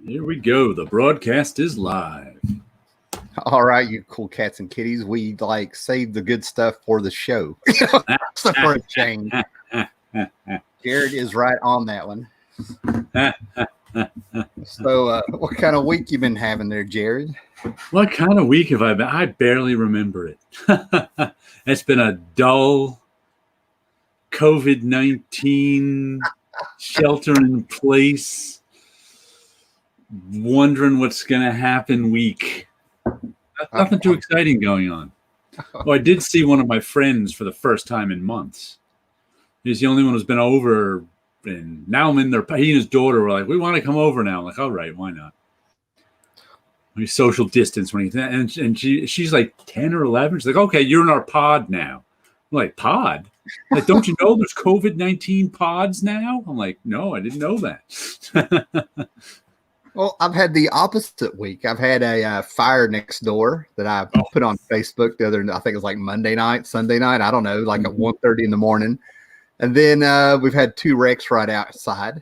Here we go. The broadcast is live. All right, you cool cats and kitties. We save the good stuff for the show. So for a change. Jared is right on that one. So what kind of week you been having there, Jared? What kind of week have I been? I barely remember it. It's been a dull COVID-19 shelter in place, wondering what's going to happen week. Nothing too exciting going on. Oh, I did see one of my friends for the first time in months. He's the only one who's been over, and now I'm in there. He and his daughter were like, "We want to come over now." I'm like, "All right, why not?" We social distance when he and she's like 10 or 11. She's like, "Okay, you're in our pod now." I'm like, "Pod? Like, don't you know there's COVID-19 pods now?" I'm like, "No, I didn't know that." Well, I've had the opposite week. I've had a fire next door that I put on Facebook the other, I think it was like Sunday night. I don't know, like at 1:30 in the morning. And then we've had 2 wrecks right outside.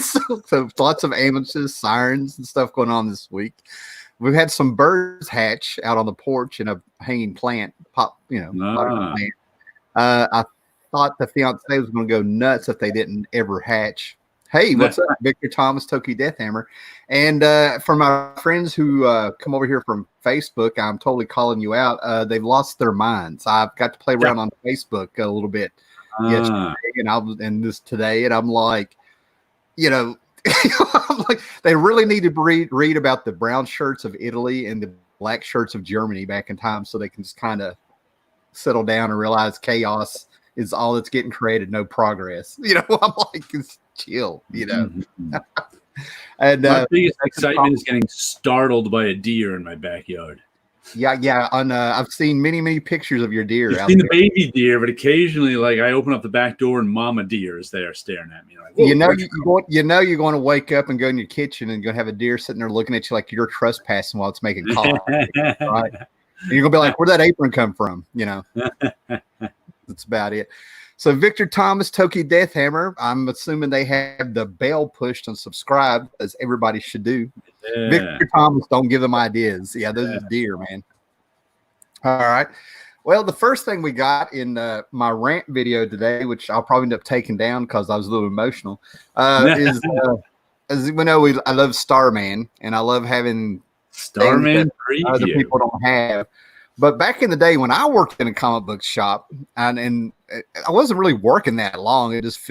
so lots of ambulances, sirens, and stuff going on this week. We've had some birds hatch out on the porch in a hanging plant, potted plant. I thought the fiance was going to go nuts if they didn't ever hatch. Hey, what's up, Victor Thomas, Toki Deathhammer? And for my friends who come over here from Facebook, I'm totally calling you out. They've lost their minds. I've got to play around on Facebook a little bit yesterday, and this today, and I'm like, I'm like, they really need to read about the brown shirts of Italy and the black shirts of Germany back in time, so they can just kind of settle down and realize chaos is all that's getting created, no progress. I'm like, it's chill, And my biggest excitement is getting startled by a deer in my backyard. Yeah. I've seen many pictures of your deer. I've seen the baby deer, but occasionally, like, I open up the back door and mama deer is there staring at me. Like, you're going to wake up and go in your kitchen and go have a deer sitting there looking at you like you're trespassing while it's making calls, right? And you're gonna be like, "Where'd that apron come from?" That's about it. So Victor Thomas, Toki Deathhammer, I'm assuming they have the bell pushed and subscribed, as everybody should do. Yeah. Victor Thomas, don't give them ideas. Yeah, those are deer, man. All right. Well, the first thing we got in my rant video today, which I'll probably end up taking down because I was a little emotional, is as we know, I love Starman, and I love having Starman other people don't have. But back in the day when I worked in a comic book shop, and I wasn't really working that long, it just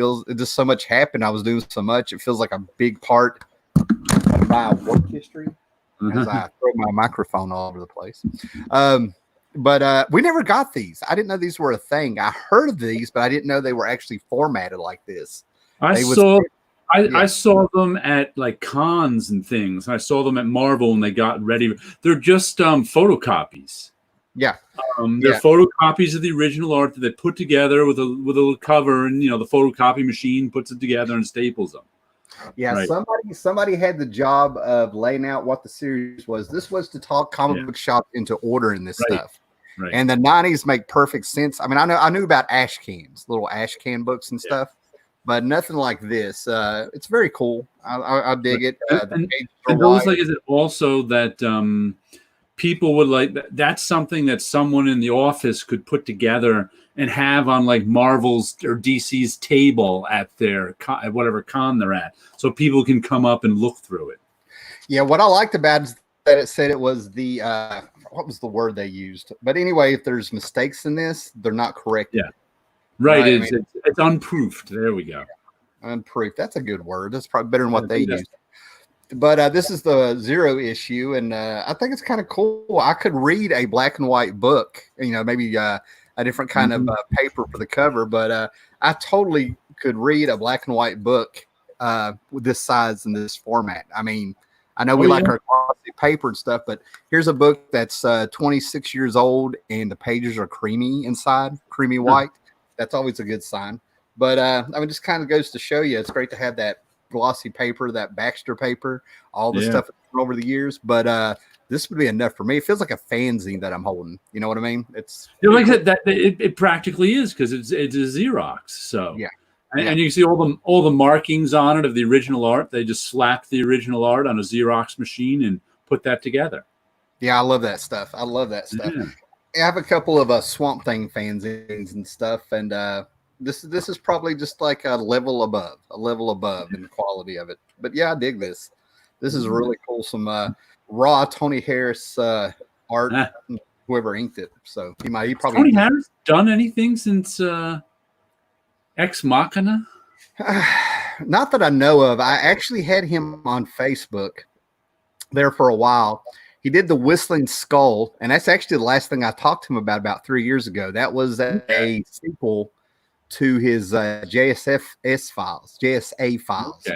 so much happened. I was doing so much. It feels like a big part of my work history as I throw my microphone all over the place. But we never got these. I didn't know these were a thing. I heard of these, but I didn't know they were actually formatted like this. I saw them at like cons and things. I saw them at Marvel when they got ready. They're just photocopies. Yeah. They're photocopies of the original art that they put together with a little cover, and the photocopy machine puts it together and staples them. Yeah, right. Somebody had the job of laying out what the series was. This was to talk comic book shops into ordering this stuff. Right. And the 90s make perfect sense. I mean, I knew about ash cans, little ash can books and stuff, but nothing like this. It's very cool. I dig it. And is it also that people would like that's something that someone in the office could put together and have on like Marvel's or DC's table at their at whatever con they're at, so people can come up and look through it. Yeah, what I liked about it is that it said it was the what was the word they used? But anyway, if there's mistakes in this, they're not corrected. Yeah, right. It's unproofed. There we go. Unproofed. That's a good word. That's probably better than what they used. But this is the 0 issue, and I think it's kind of cool. I could read a black and white book, maybe a different kind of paper for the cover, but I totally could read a black and white book with this size and this format. I mean, I know we like our glossy paper and stuff, but here's a book that's 26 years old, and the pages are creamy inside, creamy white. That's always a good sign. But just kind of goes to show you, it's great to have that glossy paper, that Baxter paper, all the stuff over the years, but this would be enough for me. It feels like a fanzine that I'm holding. You know what I mean? It's like that. It practically is, because it's a Xerox. So yeah, And you can see all the markings on it of the original art. They just slapped the original art on a Xerox machine and put that together. Yeah, I love that stuff. Yeah. I have a couple of Swamp Thing fanzines and stuff, and this is probably just like a level above in the quality of it. But yeah, I dig this. This is really cool. Some raw Tony Harris art. Whoever inked it. So he probably. Tony Harris done anything since Ex Machina? Not that I know of. I actually had him on Facebook there for a while. He did the Whistling Skull, and that's actually the last thing I talked to him about 3 years ago. That was a sequel to his JSA files,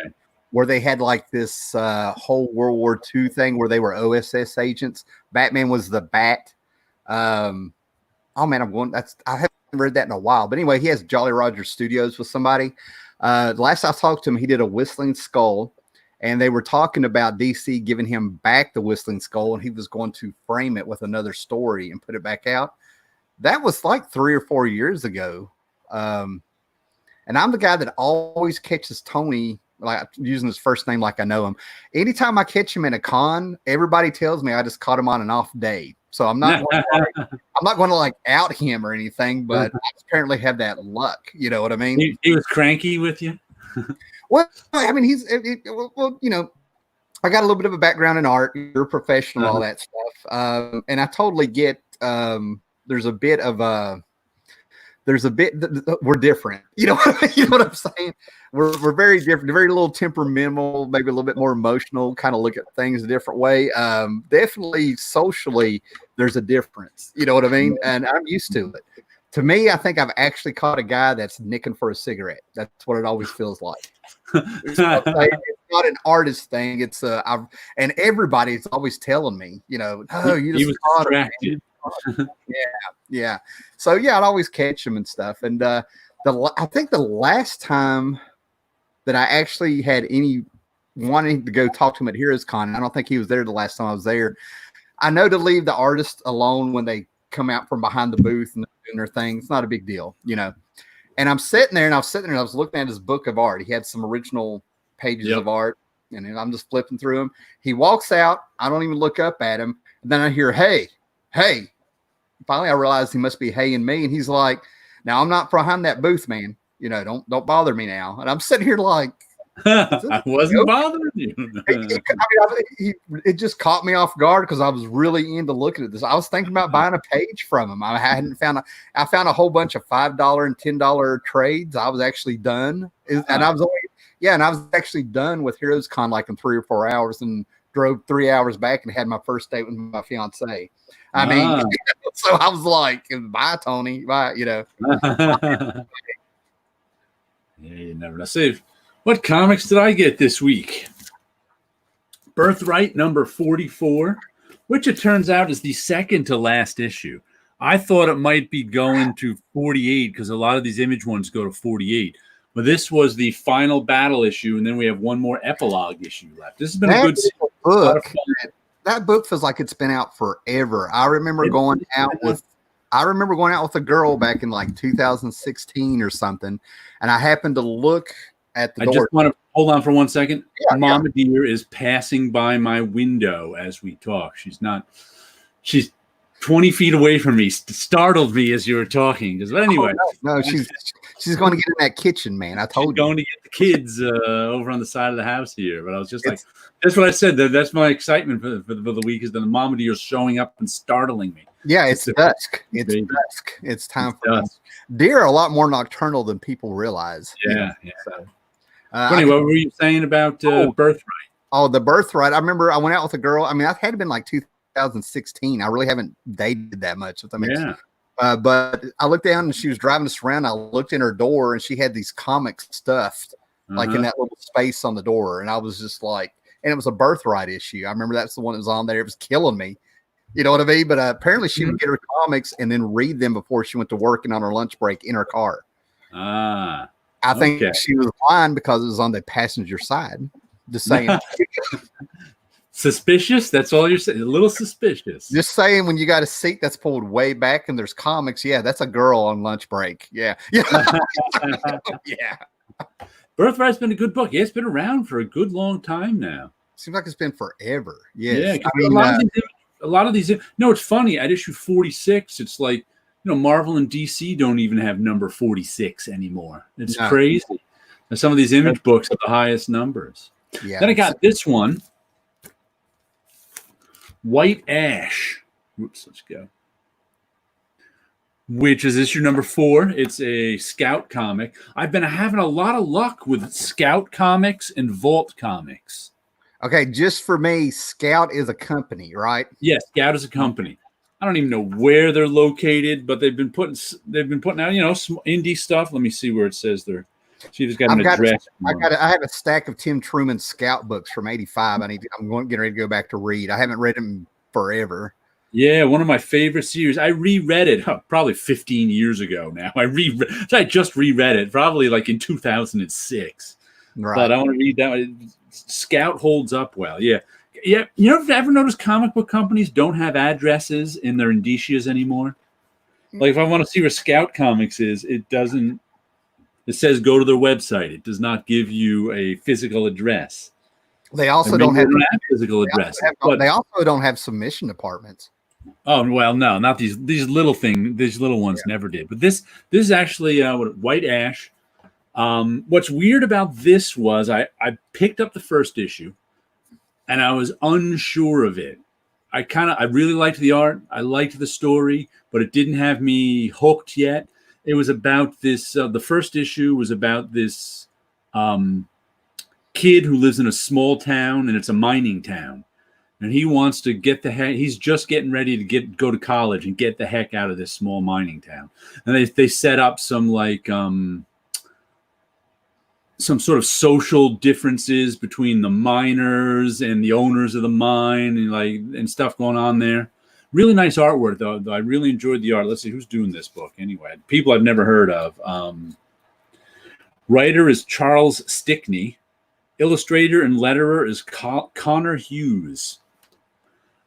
where they had like this whole World War II thing where they were OSS agents. Batman was the Bat. Oh man, I haven't read that in a while. But anyway, he has Jolly Roger Studios with somebody. Last I talked to him, he did a Whistling Skull. And they were talking about DC giving him back the Whistling Skull, and he was going to frame it with another story and put it back out. That was like 3 or 4 years ago. And I'm the guy that always catches Tony, like using his first name like I know him. Anytime I catch him in a con, everybody tells me I just caught him on an off day. So I'm not going to like out him or anything, but I apparently have that luck. You know what I mean? He was cranky with you? Well, I mean, well, you know, I got a little bit of a background in art. You're a professional, all that stuff. And I totally get, there's a bit, we're different. You know what I'm saying? We're very different, very little temperamental, maybe a little bit more emotional, kind of look at things a different way. Definitely socially, there's a difference. You know what I mean? And I'm used to it. To me, I think I've actually caught a guy that's nicking for a cigarette. That's what it always feels like. It's not an artist thing. It's and everybody's always telling me, you know, oh, you just caught him. Yeah. So yeah, I'd always catch him and stuff. And I think the last time that I actually had any wanting to go talk to him at Heroes Con, I don't think he was there the last time I was there. I know to leave the artist alone when they come out from behind the booth and doing their thing. It's not a big deal, you know. And I'm sitting there and I was looking at his book of art. He had some original pages of art, and I'm just flipping through them. He walks out. I don't even look up at him. And then I hear, hey. Finally, I realized he must be haying me. And he's like, now I'm not behind that booth, man. You know, don't bother me now. And I'm sitting here like, I wasn't bothering you. It just caught me off guard because I was really into looking at this. I was thinking about buying a page from him. I found a whole bunch of $5 and $10 trades. I was actually done, and I was actually done with Heroes Con like in 3 or 4 hours, and drove 3 hours back and had my first date with my fiance. I mean, so I was like, "Bye, Tony. Bye." You know. Yeah, you never know. See, what comics did I get this week? Birthright number 44, which it turns out is the second to last issue. I thought it might be going to 48 because a lot of these Image ones go to 48. But this was the final battle issue, and then we have one more epilogue issue left. This has been a good book. That book feels like it's been out forever. I remember going out with a girl back in like 2016 or something, and I happened to look at the door. I just want to hold on for 1 second. Mama Deer is passing by my window as we talk. She's 20 feet away from me. Startled me as you were talking. But anyway, no, she's going to get in that kitchen, man. I told you. Going to get the kids over on the side of the house here. But I was just like, that's what I said. That's my excitement for the week is that the Mama Deer is showing up and startling me. Yeah, it's dusk. It's dusk. It's time for dusk. Deer are a lot more nocturnal than people realize. Yeah. So. Anyway, what were you saying about Birthright? Oh, the Birthright. I remember I went out with a girl. I mean, I had been like 2016. I really haven't dated that much. If that makes sense. But I looked down and she was driving us around. I looked in her door and she had these comics stuffed like in that little space on the door. And I was just like, and it was a Birthright issue. I remember that's the one that was on there. It was killing me. You know what I mean? But apparently she would get her comics and then read them before she went to work and on her lunch break in her car. I think she was lying because it was on the passenger side. Just saying. Suspicious? That's all you're saying? A little suspicious. Just saying when you got a seat that's pulled way back and there's comics, yeah, that's a girl on lunch break. Yeah. Yeah. Birthright's been a good book. Yeah, it's been around for a good long time now. Seems like it's been forever. Yeah, Yes. I mean, a lot of these. No, it's funny. At issue 46, it's like, Marvel and DC don't even have number 46 anymore. It's crazy. And some of these Image books have the highest numbers. Yeah. Then I got this one, White Ash. Whoops, let's go. Which is issue number 4. It's a Scout comic. I've been having a lot of luck with Scout comics and Vault comics. Okay, just for me, Scout is a company, right? Yes, Scout is a company. I don't even know where they're located, but they've been putting out, indie stuff. Let me see where it says they're. See if it's got an address. I have a stack of Tim Truman's Scout books from '85. I'm getting ready to go back to read. I haven't read them forever. Yeah, one of my favorite series. I reread it probably 15 years ago now. I just reread it probably like in 2006. Right. But I want to read that one. Scout holds up well. Yeah. Yeah. Ever notice comic book companies don't have addresses in their indicias anymore? Like if I want to see where Scout Comics is, it doesn't. It says go to their website. It does not give you a physical address. They also don't have physical address. They also don't have submission departments. Oh well, no, not these little things. These little ones never did. But this is actually White Ash. What's weird about this was I picked up the first issue, and I was unsure of it. I really liked the art. I liked the story, but it didn't have me hooked yet. It was about this. The first issue was about this kid who lives in a small town, and it's a mining town. And he wants to get the heck. He's just getting ready to go to college and get the heck out of this small mining town. And they set up some some sort of social differences between the miners and the owners of the mine, and stuff going on there. Really nice artwork though. I really enjoyed the art. Let's see who's doing this book anyway. People I've never heard of. Writer is Charles Stickney. Illustrator and letterer is Connor Hughes.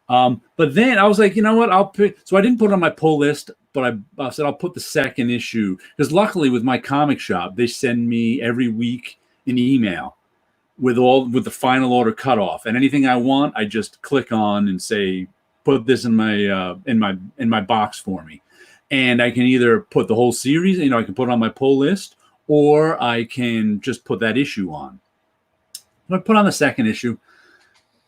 But then I was like, you know what? I'll pick. So I didn't put it on my pull list, but I said I'll put the second issue, because luckily with my comic shop, they send me every week an email with the final order cutoff, and anything I want, I just click on and say, put this in my box for me, and I can either put the whole series, I can put it on my pull list, or I can just put that issue on. I put on the second issue,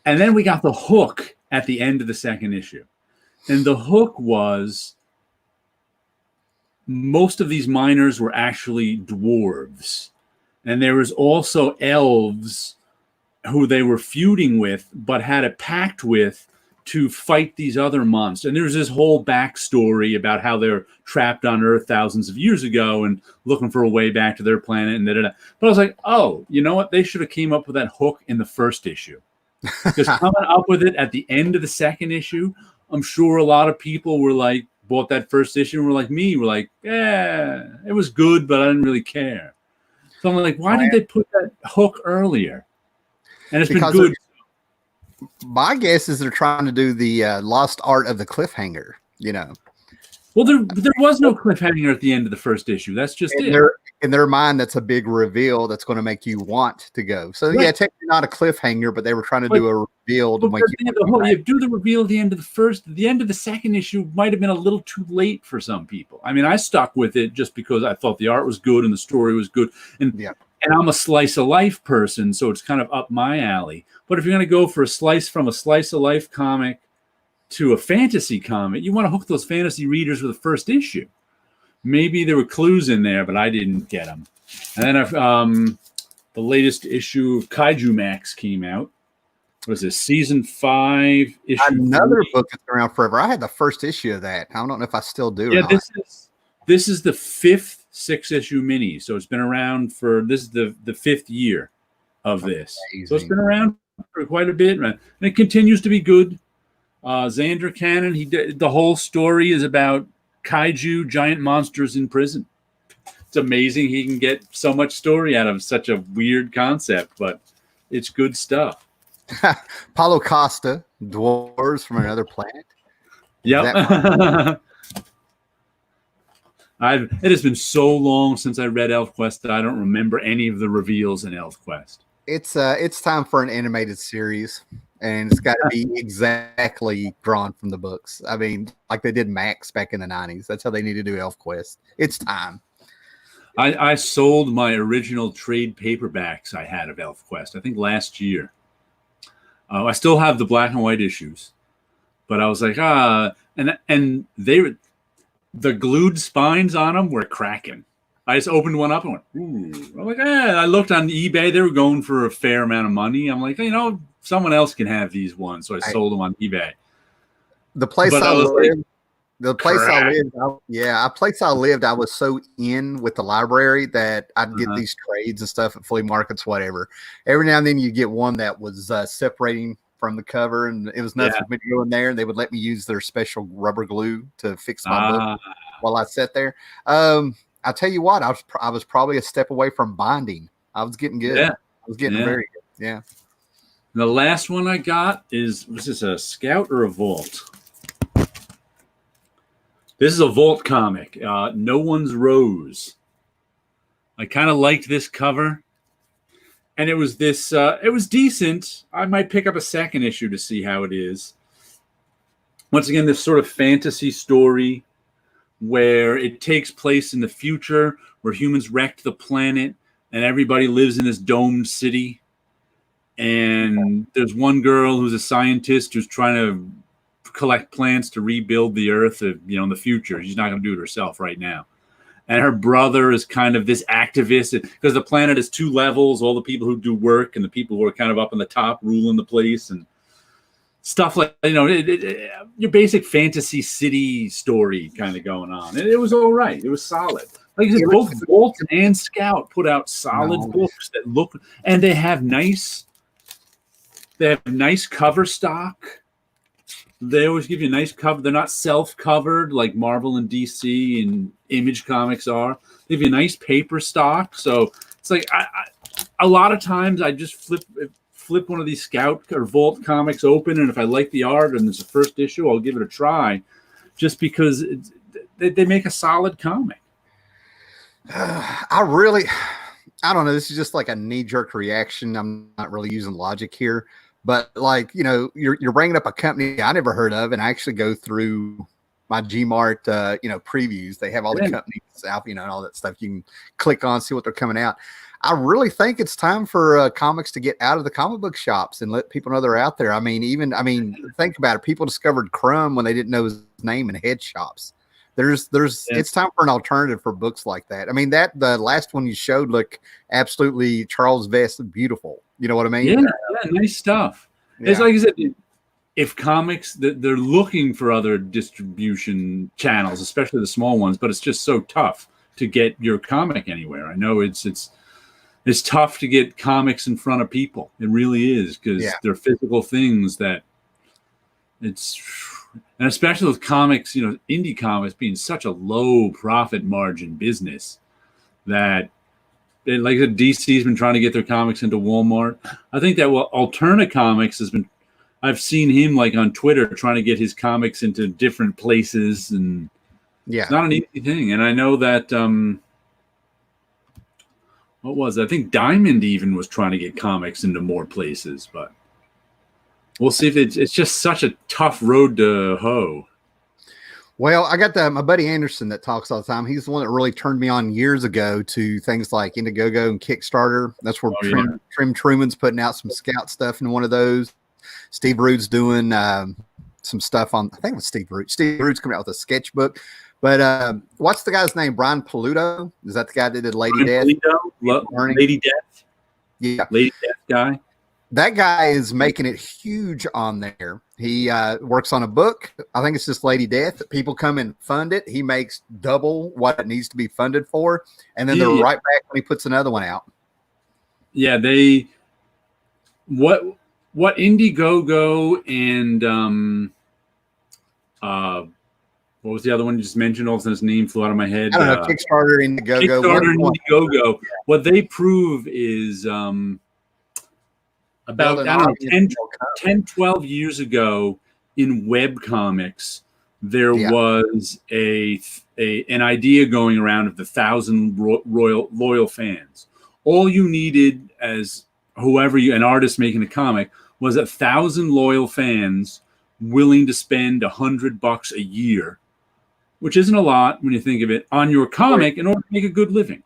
and then we got the hook at the end of the second issue. And the hook was most of these miners were actually dwarves. And there was also elves who they were feuding with, but had a pact with to fight these other monsters. And there's this whole backstory about how they're trapped on Earth thousands of years ago and looking for a way back to their planet. And da-da-da. But I was like, oh, you know what? They should have came up with that hook in the first issue. Because coming up with it at the end of the second issue, I'm sure a lot of people were like, bought that first issue and were like me, were like, yeah, it was good, but I didn't really care. So I'm like, why did they put that hook earlier? And it's been good. My guess is they're trying to do the lost art of the cliffhanger, Well, there was no cliffhanger at the end of the first issue. That's just in their mind, that's a big reveal that's going to make you want to go. So right. Yeah, technically not a cliffhanger, but they were trying to do a reveal to make you do the reveal at the end of the first. The end of the second issue might have been a little too late for some people. I mean, I stuck with it just because I thought the art was good and the story was good, and I'm a slice of life person, so it's kind of up my alley. But if you're going to go for a slice of life comic to a fantasy comic, you want to hook those fantasy readers with the first issue. Maybe there were clues in there, but I didn't get them. And then the latest issue of Kaiju Max came out. What was this? Season 5 issue. Another book that's been around forever. I had the first issue of that. I don't know if I still do. Yeah, this is the 5th 6-issue mini. So it's been around this is the 5th year of this. Amazing. So it's been around for quite a bit, man. And it continues to be good. Xander Cannon, the whole story is about kaiju giant monsters in prison. It's amazing he can get so much story out of such a weird concept, but it's good stuff. Paulo Costa, Dwarves from Another Planet. Yep. It has been so long since I read ElfQuest that I don't remember any of the reveals in ElfQuest. It's time for an animated series, and it's got to be exactly drawn from the books. I mean, like they did Max back in the 90s. That's how they need to do ElfQuest. It's time. I sold my original trade paperbacks I had of ElfQuest, I think last year. I still have the black and white issues, but I was like, and the glued spines on them were cracking. I just opened one up and went, ooh. I'm like, I looked on eBay. They were going for a fair amount of money. I'm like, someone else can have these ones. So I sold them on eBay. The place I lived, I lived, I was so in with the library that I'd get these trades and stuff at flea markets, whatever. Every now and then you get one that was separating from the cover, and it was nothing for me to go in there, and they would let me use their special rubber glue to fix my book while I sat there. I'll tell you what, I was probably a step away from binding. I was getting good. Yeah. I was getting very good. Yeah. The last one I got was this a Scout or a Vault? This is a Vault comic. No One's Rose. I kind of liked this cover. And it was this, it was decent. I might pick up a second issue to see how it is. Once again, this sort of fantasy story where it takes place in the future, where humans wrecked the planet and everybody lives in this domed city. And there's one girl who's a scientist who's trying to collect plants to rebuild the earth, in the future. She's not going to do it herself right now. And her brother is kind of this activist because the planet has two levels, all the people who do work and the people who are kind of up on the top ruling the place and stuff like, your basic fantasy city story kind of going on. And it was all right. It was solid. Like I said, both Bolt and Scout put out solid books that look, and they have nice cover stock. They always give you a nice cover. They're not self-covered like Marvel and DC and Image Comics are. They give you a nice paper stock. So it's like a lot of times I just flip one of these Scout or Vault comics open, and if I like the art and it's the first issue, I'll give it a try, just because they make a solid comic. I don't know. This is just like a knee-jerk reaction. I'm not really using logic here. But you're bringing up a company I never heard of, and I actually go through my Gmart, previews. They have all the companies out, and all that stuff. You can click on, see what they're coming out. I really think it's time for comics to get out of the comic book shops and let people know they're out there. I mean, think about it. People discovered Crumb when they didn't know his name in head shops. It's time for an alternative for books like that. I mean, the last one you showed looked absolutely Charles Vess beautiful. You know what I mean? Yeah, nice stuff. Yeah. It's like I said, if comics, they're looking for other distribution channels, especially the small ones, but it's just so tough to get your comic anywhere. I know it's tough to get comics in front of people. It really is, because they're physical things that and especially with comics, indie comics being such a low profit margin business that, like the DC's been trying to get their comics into Walmart. I think that Alterna Comics I've seen him like on Twitter trying to get his comics into different places, and it's not an easy thing. And I know that, I think Diamond even was trying to get comics into more places, but we'll see if it's just such a tough road to hoe. Well, I got my buddy Anderson that talks all the time. He's the one that really turned me on years ago to things like Indiegogo and Kickstarter. That's where Trim Truman's putting out some Scout stuff in one of those. Steve Rude's doing some stuff on, I think it was Steve Rude. Steve Rude's coming out with a sketchbook. But what's the guy's name? Brian Paluto? Is that the guy that did Lady Death? Lady Death? Yeah. Lady Death guy? That guy is making it huge on there. He works on a book. I think it's just Lady Death. People come and fund it. He makes double what it needs to be funded for. And then they're right back when he puts another one out. Yeah, what Indiegogo and what was the other one you just mentioned? All of a sudden his name flew out of my head. I don't know, Kickstarter, Indiegogo. Kickstarter and Indiegogo. What they prove is about 10, 12 years ago in web comics, there was an idea going around of the 1,000 loyal fans. All you needed as an artist making a comic was 1,000 loyal fans willing to spend $100 a year, which isn't a lot when you think of it, on your comic in order to make a good living.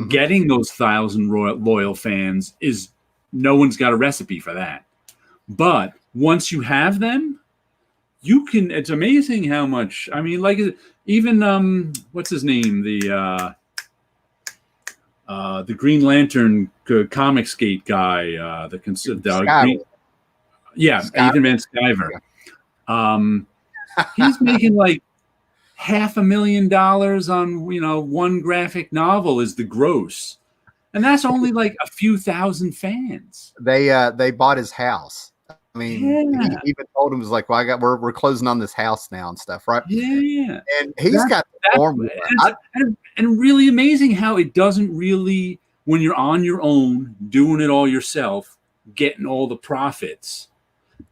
Getting those 1,000 loyal fans is, no one's got a recipe for that. But once you have them, it's amazing how much, I mean, like even, what's his name? The Green Lantern comic skate guy, Ethan Van Sciver. He's making like $500,000 on, one graphic novel is the gross. And that's only like a few thousand fans. They bought his house. I mean, he even told him, was like, well, we're closing on this house now and stuff, right? Yeah. And he's got the formula. And really amazing how it doesn't really, when you're on your own, doing it all yourself, getting all the profits,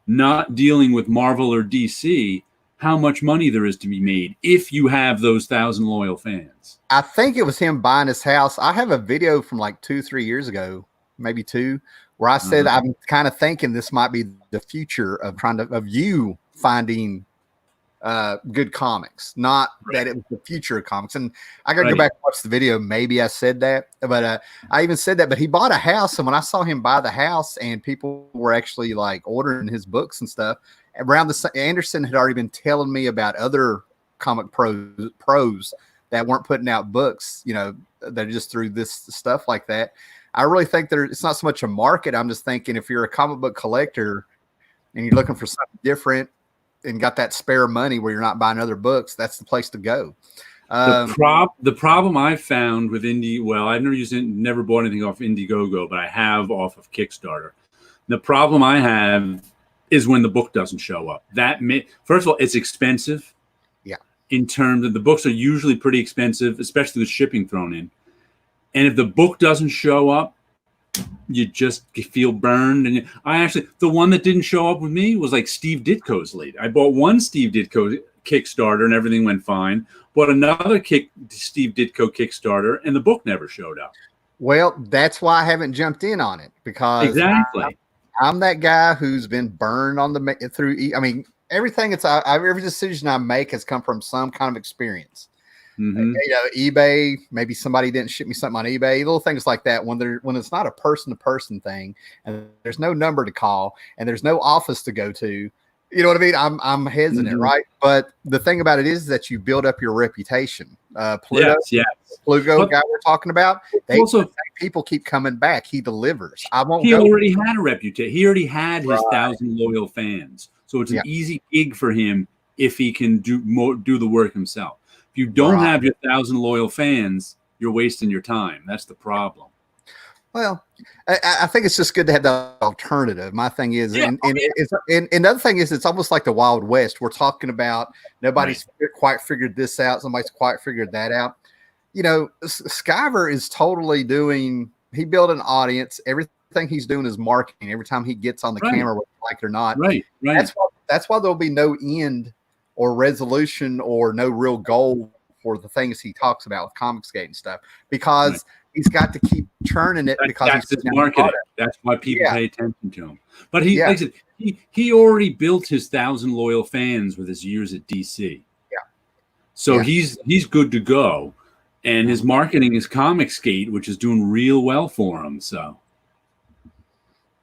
not dealing with Marvel or DC, how much money there is to be made if you have those 1,000 loyal fans. I think it was him buying his house. I have a video from like 2-3 years ago, maybe 2, where I said, I'm kind of thinking this might be the future of you finding good comics, not that it was the future of comics. And I got to go back and watch the video. Maybe I said that, but I even said that, but he bought a house. And when I saw him buy the house and people were actually like ordering his books and stuff around Anderson had already been telling me about other comic pros that weren't putting out books, that just through this stuff like that. I really think it's not so much a market. I'm just thinking if you're a comic book collector and you're looking for something different and got that spare money where you're not buying other books, that's the place to go. The problem I found with I've never bought anything off Indiegogo, but I have off of Kickstarter. The problem I have is when the book doesn't show up. First of all, it's expensive. Yeah. In terms of the books are usually pretty expensive, especially with shipping thrown in. And if the book doesn't show up, you just feel burned. And the one that didn't show up with me was like Steve Ditko's late. I bought one Steve Ditko Kickstarter and everything went fine. Bought another Steve Ditko Kickstarter and the book never showed up. Well, that's why I haven't jumped in on it, because exactly. I'm that guy who's been burned on everything. Every decision I make has come from some kind of experience. Mm-hmm. eBay, maybe somebody didn't ship me something on eBay, little things like that. When it's not a person-to-person thing, and there's no number to call, and there's no office to go to, you know what I mean? I'm hesitant, right? But the thing about it is that you build up your reputation. Pluto guy we're talking about, people keep coming back. He delivers. He already had a reputation. He already had his 1,000 loyal fans, so it's an easy gig for him if he can do the work himself. If you don't have your 1,000 loyal fans, you're wasting your time. That's the problem. Well, I think it's just good to have the alternative. My thing is, and the other thing is, it's almost like the Wild West. We're talking about nobody's quite figured this out. Somebody's quite figured that out. Sciver is totally he built an audience. Everything he's doing is marketing. Every time he gets on the camera, whether like it or not. Right. That's why there'll be no end or resolution or no real goal for the things he talks about with Comicsgate and stuff, because he's got to keep churning it because that's his marketing. That's why people pay attention to him. But like I said, he already built his 1,000 loyal fans with his years at DC. Yeah. So he's good to go. And his marketing is Comicsgate, which is doing real well for him. So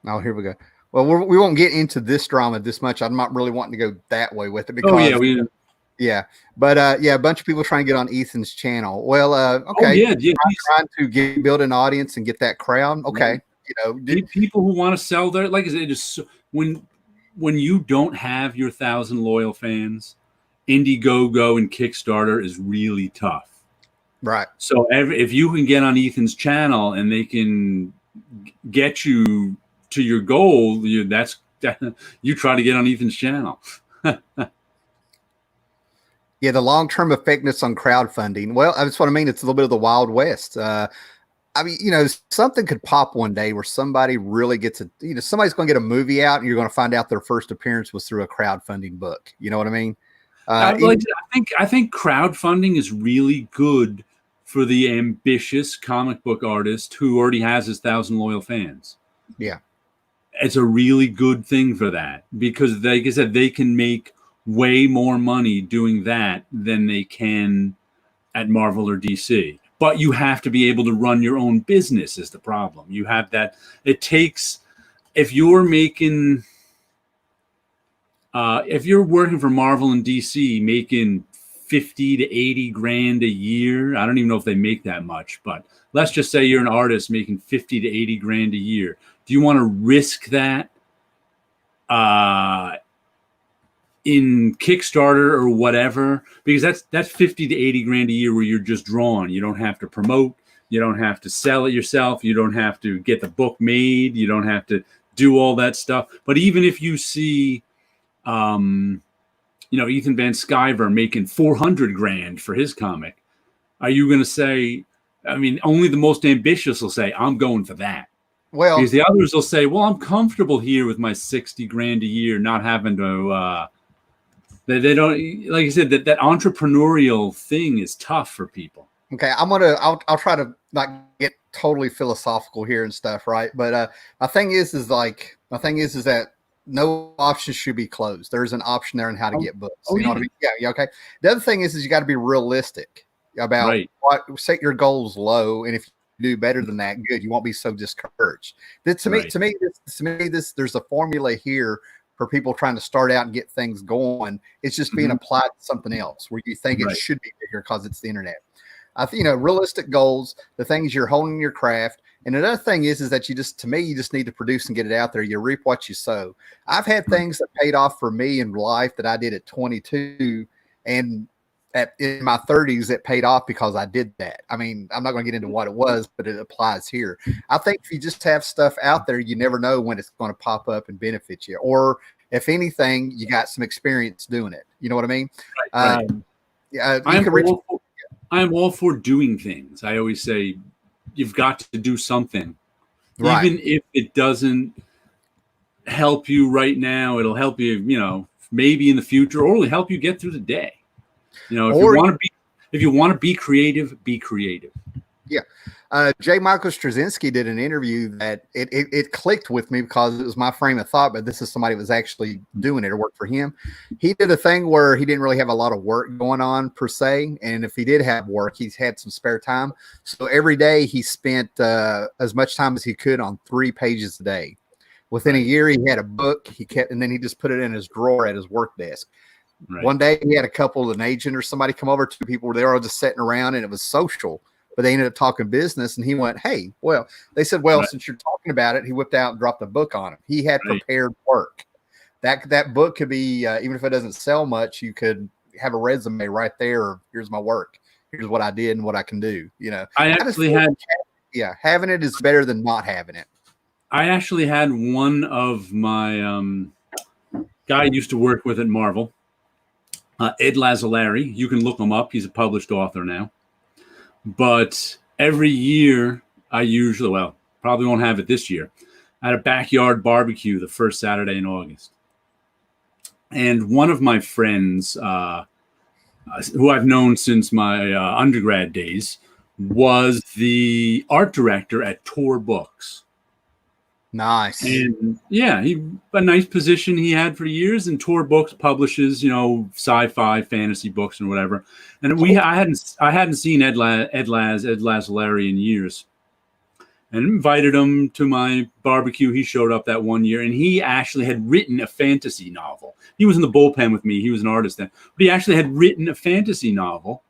here we go. Well, we won't get into this drama this much. I'm not really wanting to go that way with it because but a bunch of people trying to get on Ethan's channel. Well, okay, trying to build an audience and get that crowd. Okay, people who want to sell their, like I said, just when you don't have your 1,000 loyal fans, Indiegogo and Kickstarter is really tough. Right. So if you can get on Ethan's channel and they can get you to your goal, you try to get on Ethan's channel. Yeah, the long-term effectiveness on crowdfunding. Well, that's what I mean. It's a little bit of the Wild West. Something could pop one day where somebody really gets somebody's going to get a movie out and you're going to find out their first appearance was through a crowdfunding book. You know what I mean? I think crowdfunding is really good for the ambitious comic book artist who already has his 1,000 loyal fans. Yeah. It's a really good thing for that because, like I said, they can make way more money doing that than they can at Marvel or DC. But you have to be able to run your own business is the problem. You have that. It takes, if you're making, if you're working for Marvel and DC making 50 to 80 grand a year, I don't even know if they make that much, but let's just say you're an artist making 50 to 80 grand a year. Do you want to risk that in Kickstarter or whatever? Because that's 50 to 80 grand a year where you're just drawing. You don't have to promote. You don't have to sell it yourself. You don't have to get the book made. You don't have to do all that stuff. But even if you see, Ethan Van Sciver making 400 grand for his comic, are you going to say, I mean, only the most ambitious will say, I'm going for that. Well, because the others will say, well, I'm comfortable here with my 60 grand a year, not having to, they don't, like I said, that entrepreneurial thing is tough for people. Okay. I'll try to not get totally philosophical here and stuff. Right. But, my thing is that no option should be closed. There's an option there on how to get books. You know what I mean? Yeah. Okay. The other thing is you got to be realistic about set your goals low. And if you do better than that, good. You won't be so discouraged. To me, there's a formula here for people trying to start out and get things going. It's just being applied to something else where you think it should be bigger because it's the internet. I think, realistic goals, the things you're holding your craft. And another thing is that you just need to produce and get it out there. You reap what you sow. I've had things that paid off for me in life that I did at 22, and in my 30s, it paid off because I did that. I mean, I'm not going to get into what it was, but it applies here. I think if you just have stuff out there, you never know when it's going to pop up and benefit you. Or if anything, you got some experience doing it. You know what I mean? Right. I'm all for doing things. I always say you've got to do something. Right. Even if it doesn't help you right now, it'll help you, maybe in the future, or it'll help you get through the day. If you want to be creative, be creative. Yeah. J. Michael Straczynski did an interview that it clicked with me because it was my frame of thought, but this is somebody who was actually doing it or worked for him. He did a thing where he didn't really have a lot of work going on per se. And if he did have work, he's had some spare time. So every day he spent as much time as he could on 3 pages a day. Within a year, he had a book and then he just put it in his drawer at his work desk. Right. One day he had a couple, an agent or somebody come over, 2 people were there all just sitting around, and it was social, but they ended up talking business. And he went, hey, they said, since you're talking about it, he whipped out and dropped a book on him. He had prepared work. That book could be, even if it doesn't sell much, you could have a resume right there. Or, here's my work. Here's what I did and what I can do. Having it is better than not having it. I actually had one of my guy I used to work with at Marvel, Ed Lazzolari. You can look him up. He's a published author now. But every year, I usually, probably won't have it this year, at a backyard barbecue the first Saturday in August. And one of my friends, who I've known since my undergrad days, was the art director at Tor Books. Nice. And a nice position he had for years. And Tor Books publishes, sci-fi, fantasy books and whatever. And I hadn't seen Ed Lazzolari in years, and invited him to my barbecue. He showed up that one year, and he actually had written a fantasy novel. He was in the bullpen with me. He was an artist then, but he actually had written a fantasy novel.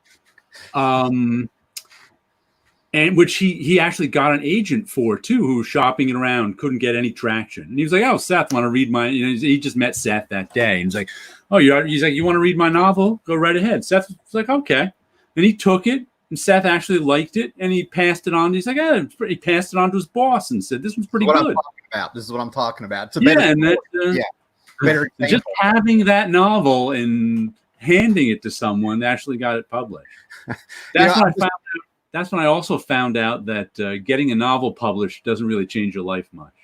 And which he actually got an agent for too, who was shopping it around, couldn't get any traction. And he was like, "Oh, Seth, want to read my?" He just met Seth that day, and he's like, "Oh, he's like, you want to read my novel? Go right ahead." Seth was like, "Okay," and he took it, and Seth actually liked it, and he passed it on. He's like, he passed it on to his boss and said, "This was pretty good." This is what I'm talking about. It's a better, better example. Just having that novel and handing it to someone actually got it published. That's what I found out. That's when I also found out that getting a novel published doesn't really change your life much.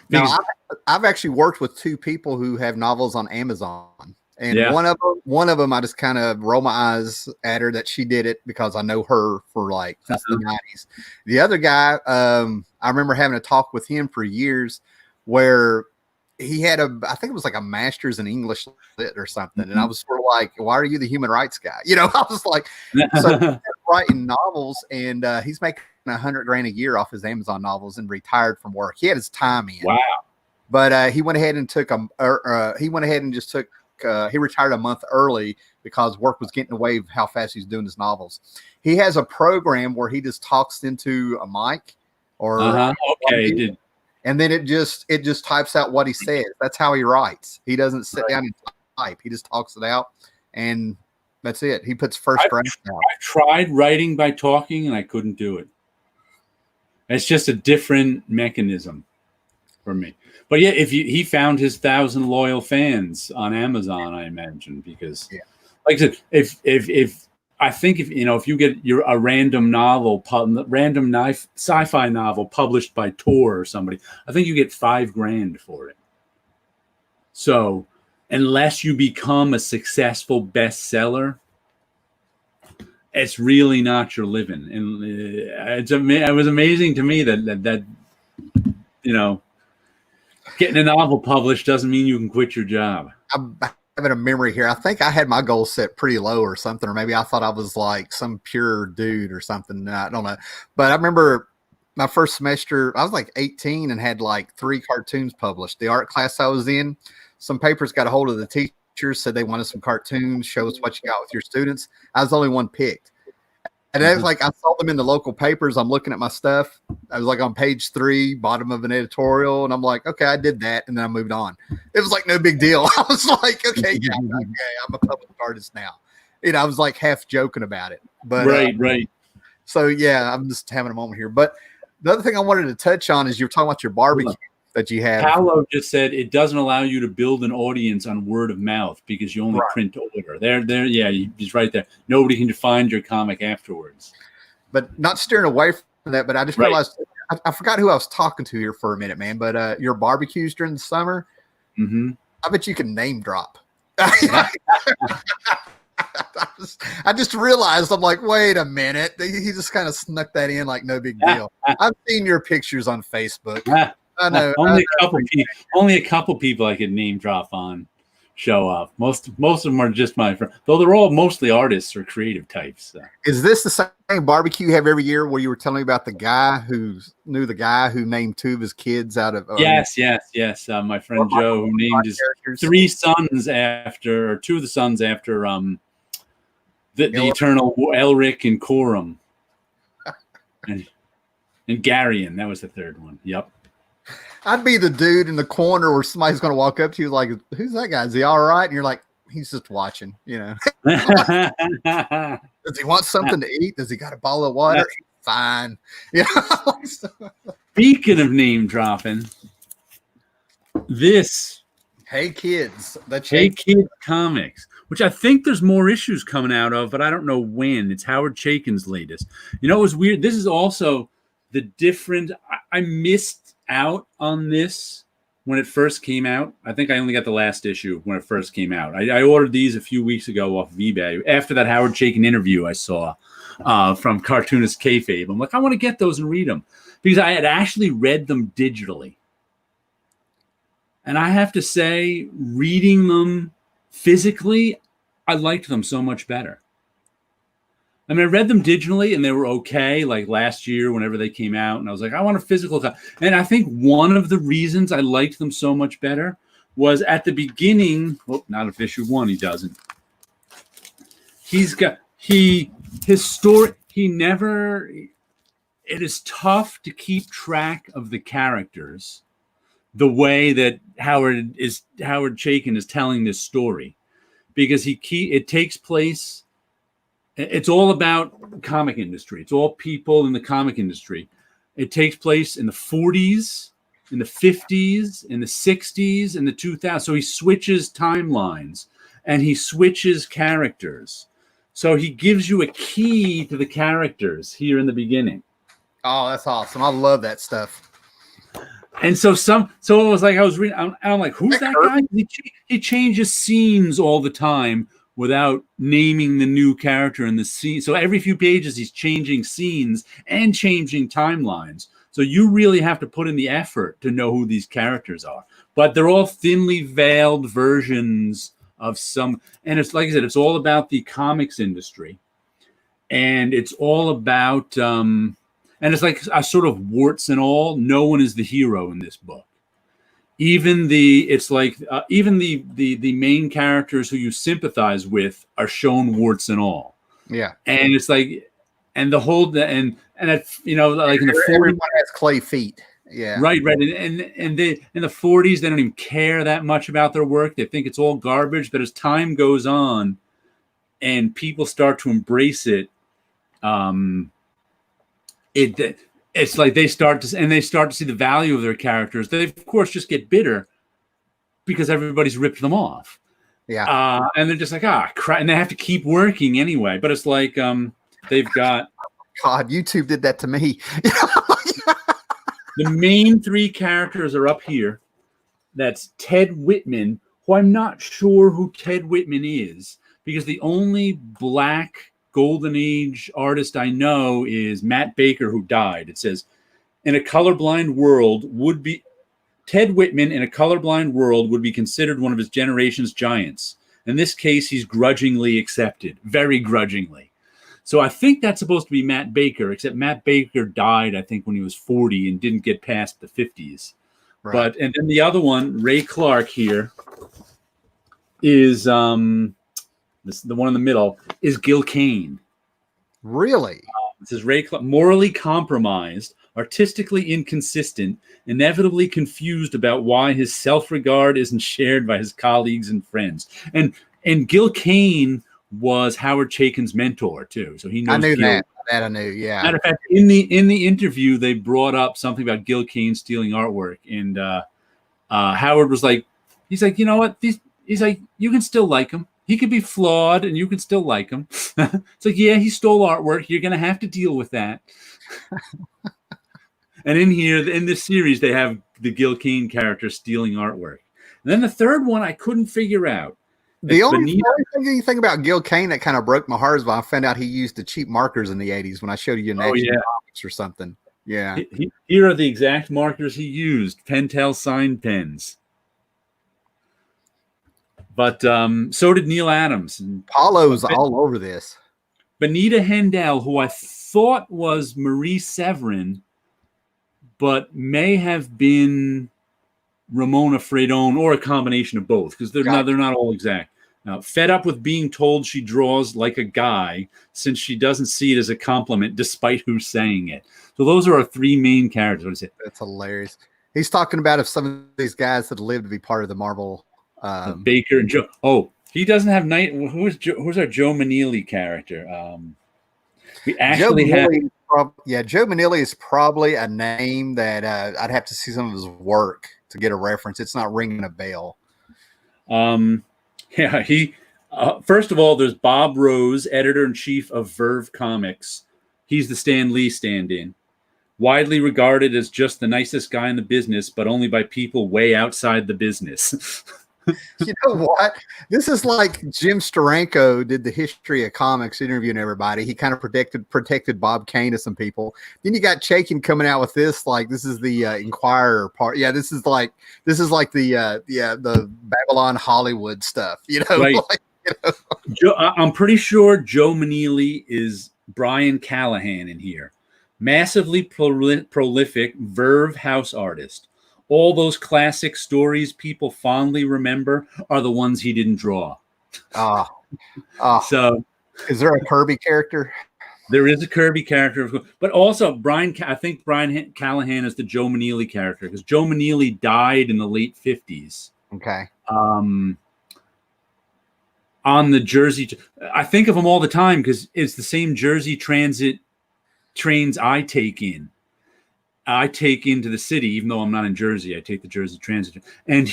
Now, I've actually worked with 2 people who have novels on Amazon. And one of them, I just kind of roll my eyes at her that she did it because I know her for like since the 90s. The other guy, I remember having a talk with him for years where he had I think it was like a master's in English lit or something. And I was sort of like, why are you the human rights guy? You know, I was like, so writing novels, and he's making $100,000 a year off his Amazon novels and retired from work. He had his time in. Wow. But he went ahead and he retired a month early because work was getting in the way of how fast he's doing his novels. He has a program where he just talks into a mic or and then it just types out what he says. That's how he writes. He doesn't sit down and type. He just talks it out, and that's it. He puts first draft out. I tried writing by talking, and I couldn't do it. It's just a different mechanism for me. But yeah, he found his 1,000 loyal fans on Amazon, I imagine, because like I said, if I think if you get a random novel, sci-fi novel published by Tor or somebody, I think you get $5,000 for it. So unless you become a successful bestseller, it's really not your living. And it was amazing to me that getting a novel published doesn't mean you can quit your job. I'm having a memory here. I think I had my goal set pretty low or something, or maybe I thought I was like some pure dude or something. I don't know. But I remember my first semester, I was like 18 and had like 3 cartoons published. The art class I was in, some papers got a hold of the teachers, said they wanted some cartoons, show us what you got with your students. I was the only one picked. And it was like I saw them in the local papers. I'm looking at my stuff. I was like on page 3, bottom of an editorial, and I'm like, okay, I did that, and then I moved on. It was like no big deal. I was like, okay, I'm a public artist now. I was like half joking about it. But right. So yeah, I'm just having a moment here. But the other thing I wanted to touch on is you're talking about your barbecue that you have. Paolo just said it doesn't allow you to build an audience on word of mouth because you only print order. Yeah, he's right there. Nobody can find your comic afterwards. But not steering away from that, but I just realized I forgot who I was talking to here for a minute, man. But your barbecues during the summer, I bet you can name drop. I just realized, I'm like, wait a minute. He just kind of snuck that in like no big deal. I've seen your pictures on Facebook. I know. Only a couple people I could name drop on show up. Most of them are just my friends, though they're all mostly artists or creative types. So. Is this the same barbecue you have every year where you were telling me about the guy who knew the guy who named 2 of his kids out of? Yes. My friend Joe, who named his 3 sons after, or 2 of the sons after the eternal Elric and Corum. and Garion, that was the 3rd one. Yep. I'd be the dude in the corner where somebody's going to walk up to you like, who's that guy? Is he all right? And you're like, he's just watching, Does he want something to eat? Does he got a bottle of water? Fine. Speaking of name dropping, Hey Kids. Hey Kids Comics, which I think there's more issues coming out of, but I don't know when. It's Howard Chaykin's latest. It was weird. This is also the different. I missed out on this when it first came out. I think I only got the last issue when it first came out. I ordered these a few weeks ago off of eBay after that Howard Chaykin interview I saw from Cartoonist Kayfabe. I'm like, I want to get those and read them because I had actually read them digitally. And I have to say, reading them physically, I liked them so much better. I mean, I read them digitally and they were okay, like last year whenever they came out. And I was like, I want a physical copy. And I think one of the reasons I liked them so much better was at the beginning. Well, not of issue 1, he doesn't. His story, it is tough to keep track of the characters the way that Howard Chaykin is telling this story, because it takes place. It's all about comic industry. It's all people in the comic industry. It takes place in the 40s, in the 50s, in the 60s, in the 2000s. So he switches timelines and he switches characters. So he gives you a key to the characters here in the beginning. Oh, that's awesome. I love that stuff. And so it was like I was reading. I'm like, who's that guy? He changes scenes all the time without naming the new character in the scene. So every few pages, he's changing scenes and changing timelines. So you really have to put in the effort to know who these characters are. But they're all thinly veiled versions of some. And it's like I said, it's all about the comics industry, and it's all about. And it's like a sort of warts and all. No one is the hero in this book. Even the main characters who you sympathize with are shown warts and all. Yeah, and it's like, and the whole and it's, like in the 40s, everyone has clay feet. Yeah, right. And they in the 40s, they don't even care that much about their work. They think it's all garbage. But as time goes on, and people start to embrace it, it's like they start to see the value of their characters. They of course just get bitter because everybody's ripped them off. Yeah. And they're just like, crap, and they have to keep working anyway. But it's like they've got God, YouTube did that to me. The main three characters are up here. That's Ted Whitman, who I'm not sure who Ted Whitman is, because the only black Golden Age artist I know is Matt Baker, who died. It says, in a colorblind world Ted Whitman in a colorblind world would be considered one of his generation's giants. In this case, he's grudgingly accepted, very grudgingly. So I think that's supposed to be Matt Baker, except Matt Baker died, I think, when he was 40 and didn't get past the 50s. Right. And then the other one, Ray Clark here, is the one in the middle is Gil Kane. Really? This is Ray Clark, morally compromised, artistically inconsistent, inevitably confused about why his self-regard isn't shared by his colleagues and friends. And Gil Kane was Howard Chaykin's mentor too, so he knows. I knew Gil. that I knew. Yeah. Matter of fact, in the interview, they brought up something about Gil Kane stealing artwork, and Howard was like, he's like, you know what? He's like, you can still like him. He could be flawed, and you can still like him. It's like, yeah, he stole artwork. You're gonna have to deal with that. And in this series, they have the Gil Kane character stealing artwork. And then the third one I couldn't figure out. The only thing about Gil Kane that kind of broke my heart is when I found out he used the cheap markers in the 80s when I showed you comics or something. Yeah. Here are the exact markers he used, Pentel sign pens. But so did Neil Adams. And Paulo's all over this. Benita Hendel, who I thought was Marie Severin, but may have been Ramona Fredon, or a combination of both, because they're not all exact. Now, fed up with being told she draws like a guy, since she doesn't see it as a compliment, despite who's saying it. So those are our three main characters. That's hilarious. He's talking about if some of these guys had lived to be part of the Marvel. Baker and Joe. Oh, he doesn't have night. Who's our Joe McNeely character? We actually have. Joe McNeely is probably a name that I'd have to see some of his work to get a reference. It's not ringing a bell. He first of all, there's Bob Rose, editor-in-chief of Verve Comics. He's the Stan Lee stand-in. Widely regarded as just the nicest guy in the business, but only by people way outside the business. You know what? This is like Jim Steranko did the History of Comics interviewing everybody. He kind of protected Bob Kane to some people. Then you got Chaykin coming out with this, like this is the Inquirer part. Yeah, this is like the Babylon Hollywood stuff. You know, right? Like, you know? I'm pretty sure Joe McNeely is Brian Callahan in here. Massively prolific Verve house artist. All those classic stories people fondly remember are the ones he didn't draw. So, is there a Kirby character? There is a Kirby character, but also I think Brian Callahan is the Joe McNeely character, because Joe McNeely died in the late 50s. Okay. On the Jersey, I think of him all the time because it's the same Jersey Transit trains I take into the city, even though I'm not in Jersey. I take the Jersey Transit. And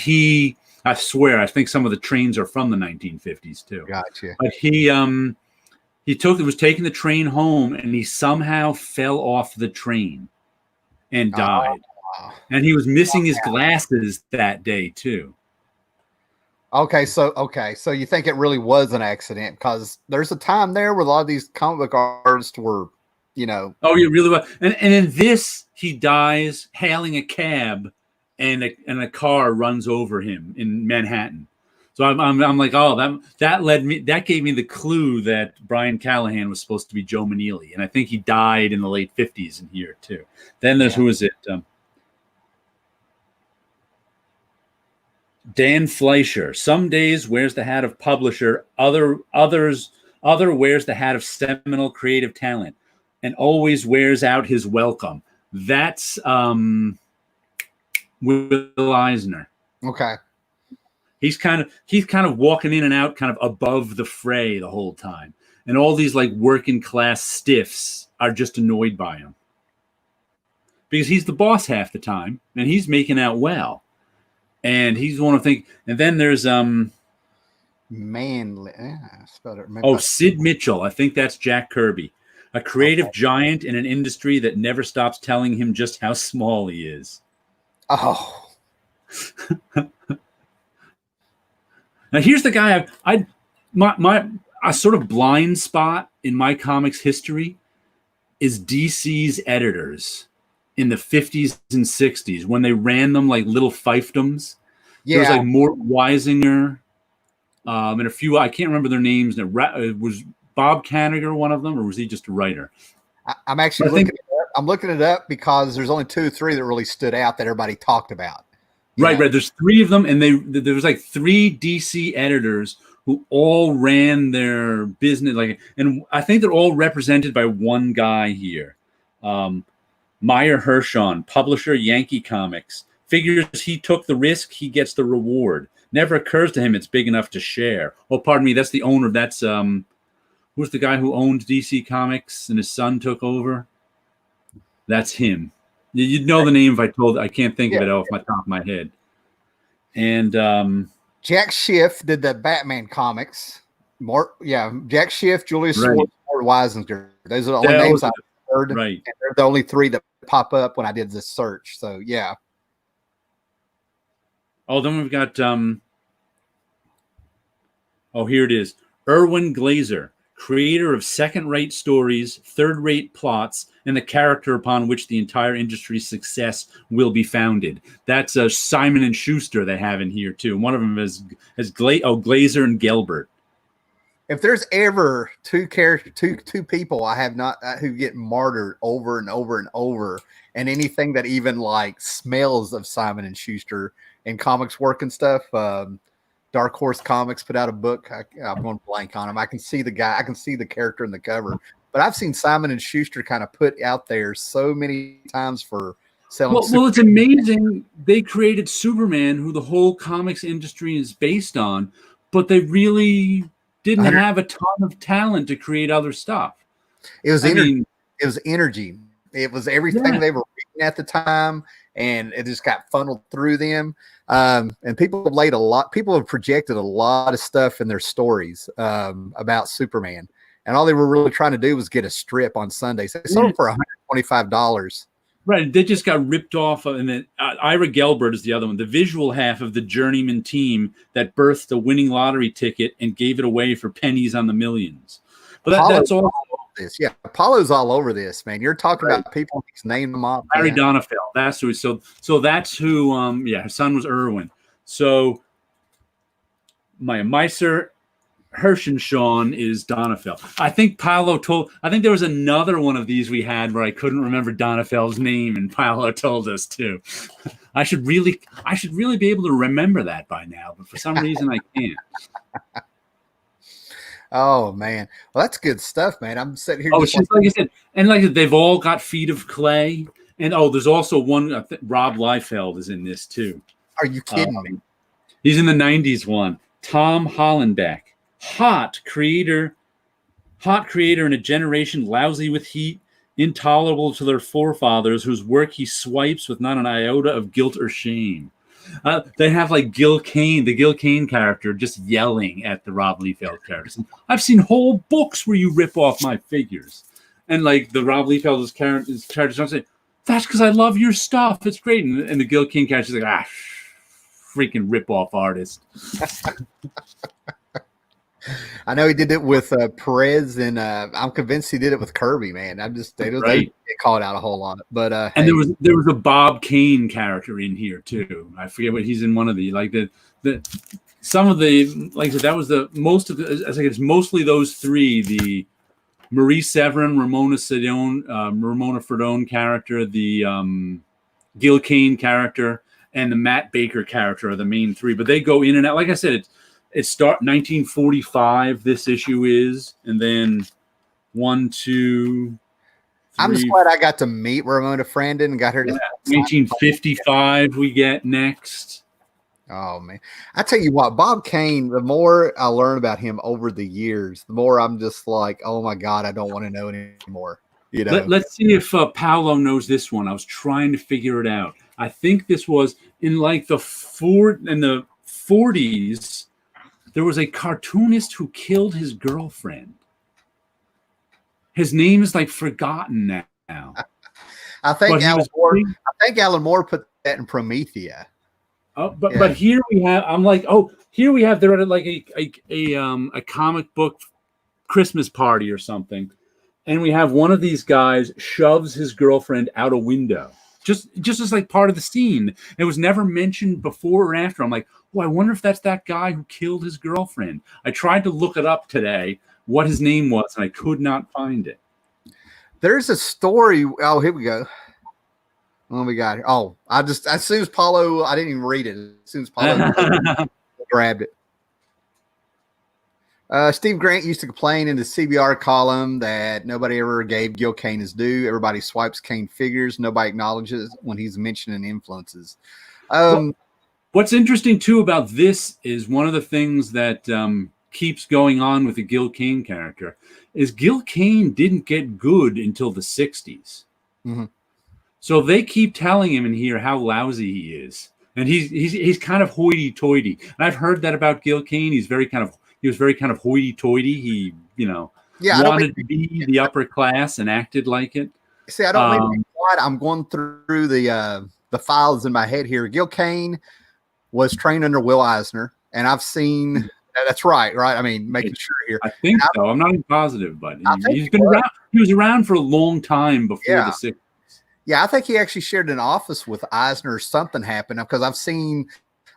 I swear, I think some of the trains are from the 1950s too. Gotcha. But he was taking the train home, and he somehow fell off the train and died. And he was missing his glasses that day too. Okay, so you think it really was an accident, because there's a time there where a lot of these comic book artists were, Oh, you really was. And in this, he dies hailing a cab, and a car runs over him in Manhattan. So I'm like, oh, that gave me the clue that Brian Callahan was supposed to be Joe McNeely, and I think he died in the late 50s in here too. Then there's who is it? Dan Fleischer. Some days wears the hat of publisher, other wears the hat of seminal creative talent, and always wears out his welcome. That's Will Eisner. Okay. He's kind of walking in and out, kind of above the fray the whole time, and all these like working class stiffs are just annoyed by him because he's the boss half the time, and he's making out well. And he's one of think. And then there's Manly. Sid Mitchell. I think that's Jack Kirby, a creative giant in an industry that never stops telling him just how small he is. Oh. Now here's the guy my sort of blind spot in my comics history is DC's editors in the 50s and 60s when they ran them like little fiefdoms. Yeah. There was like Mort Weisinger and a few, I can't remember their names. Was Bob Kanigher one of them, or was he just a writer? I'm actually looking it up because there's only 2 or 3 that really stood out that everybody talked about. Right. There's 3 of them, and there was like 3 DC editors who all ran their business, and I think they're all represented by one guy here. Meyer Hershon, publisher, Yankee Comics. Figures he took the risk, he gets the reward. Never occurs to him it's big enough to share. Oh, pardon me, that's the owner. That's who's the guy who owned DC Comics and his son took over? That's him. You'd know the name if I told. I can't think of it off my top of my head. And Jack Schiff did the Batman comics. Jack Schiff, Julius Schwartz, Mort Weisinger. Those are the only names I've heard. Right. And they're the only 3 that pop up when I did this search. So yeah. Oh, then we've got here it is. Erwin Glazer, creator of second-rate stories, third-rate plots, and the character upon which the entire industry's success will be founded. That's Simon and Schuster they have in here too. One of them is Glazer and Gelbert. If there's ever two people I have not who get martyred over and over and over, and anything that even like smells of Simon and Schuster in comics work and stuff, Dark Horse Comics put out a book. I'm going blank on him. I can see the guy. I can see the character in the cover. But I've seen Simon and Schuster kind of put out there so many times for selling. Well, it's amazing. They created Superman, who the whole comics industry is based on, but they really didn't have a ton of talent to create other stuff. It was energy. It was energy. It was everything they were reading at the time, and it just got funneled through them. And people have projected a lot of stuff in their stories about Superman. And all they were really trying to do was get a strip on Sundays. They sold them for $125. Right. They just got ripped off. And then Ira Gelbert is the other one, the visual half of the journeyman team that birthed a winning lottery ticket and gave it away for pennies on the millions. But that's all. This. Yeah, Apollo's all over this, man. You're talking about people, name them off. Larry Donafel. That's who. So that's who. His son was Irwin. So Meiser Hershenshawn is Donafel. I think there was another one of these we had where I couldn't remember Donafel's name, and Paolo told us too. I should really be able to remember that by now, but for some reason I can't. Oh man, well that's good stuff, man. I'm sitting here. Like I said, and like they've all got feet of clay, and there's also one. Rob Liefeld is in this too. Are you kidding me? He's in the '90s one. Tom Hollenbeck, hot creator in a generation lousy with heat, intolerable to their forefathers, whose work he swipes with not an iota of guilt or shame. They have like Gil Kane, the Gil Kane character, just yelling at the Rob Liefeld characters. And I've seen whole books where you rip off my figures, and like the Rob Liefeld characters don't say, That's because I love your stuff. It's great. And the Gil Kane character's like, freaking rip-off artist. I know he did it with Perez, and I'm convinced he did it with Kirby. Man, they get called out a whole lot. But and there was a Bob Kane character in here too. I forget what he's in one of the some of the, like I said, that was the most of the. I think it's mostly those three: the Marie Severin, Ramona Fredone character, the Gil Kane character, and the Matt Baker character are the main three. But they go in and out. Like I said, it start 1945. This issue is, and then 1, 2. 3, I'm just glad I got to meet Ramona Frandon and got her to 1955. We get next. Oh man, I tell you what, Bob Kane. The more I learn about him over the years, the more I'm just like, oh my god, I don't want to know anymore. You know. Let's see if Paolo knows this one. I was trying to figure it out. I think this was in like the 40s. There was a cartoonist who killed his girlfriend. His name is like forgotten now. I think Alan Moore put that in Promethea. But here we have. I'm like, here we have. They're at like a comic book Christmas party or something, and we have one of these guys shoves his girlfriend out a window. Just as like part of the scene. It was never mentioned before or after. I'm like, I wonder if that's that guy who killed his girlfriend. I tried to look it up today, what his name was, and I could not find it. There's a story. Oh, here we go. What we got here? Oh, as soon as Paulo, I didn't even read it. As soon as Paulo grabbed it. Steve Grant used to complain in the CBR column that nobody ever gave Gil Kane his due. Everybody swipes Kane figures. Nobody acknowledges when he's mentioning influences. What's interesting, too, about this is one of the things that keeps going on with the Gil Kane character is Gil Kane didn't get good until the 60s. Mm-hmm. So they keep telling him in here how lousy he is. And he's kind of hoity-toity. And I've heard that about Gil Kane. He was very kind of hoity-toity. He, wanted to be the upper class and acted like it. See, I don't mean what I'm going through the files in my head here. Gil Kane was trained under Will Eisner, and I've seen that's right. I mean, making sure here. I think so. I'm not even positive, but he's been around. He was around for a long time before the 60s. Yeah, I think he actually shared an office with Eisner or something happened because I've seen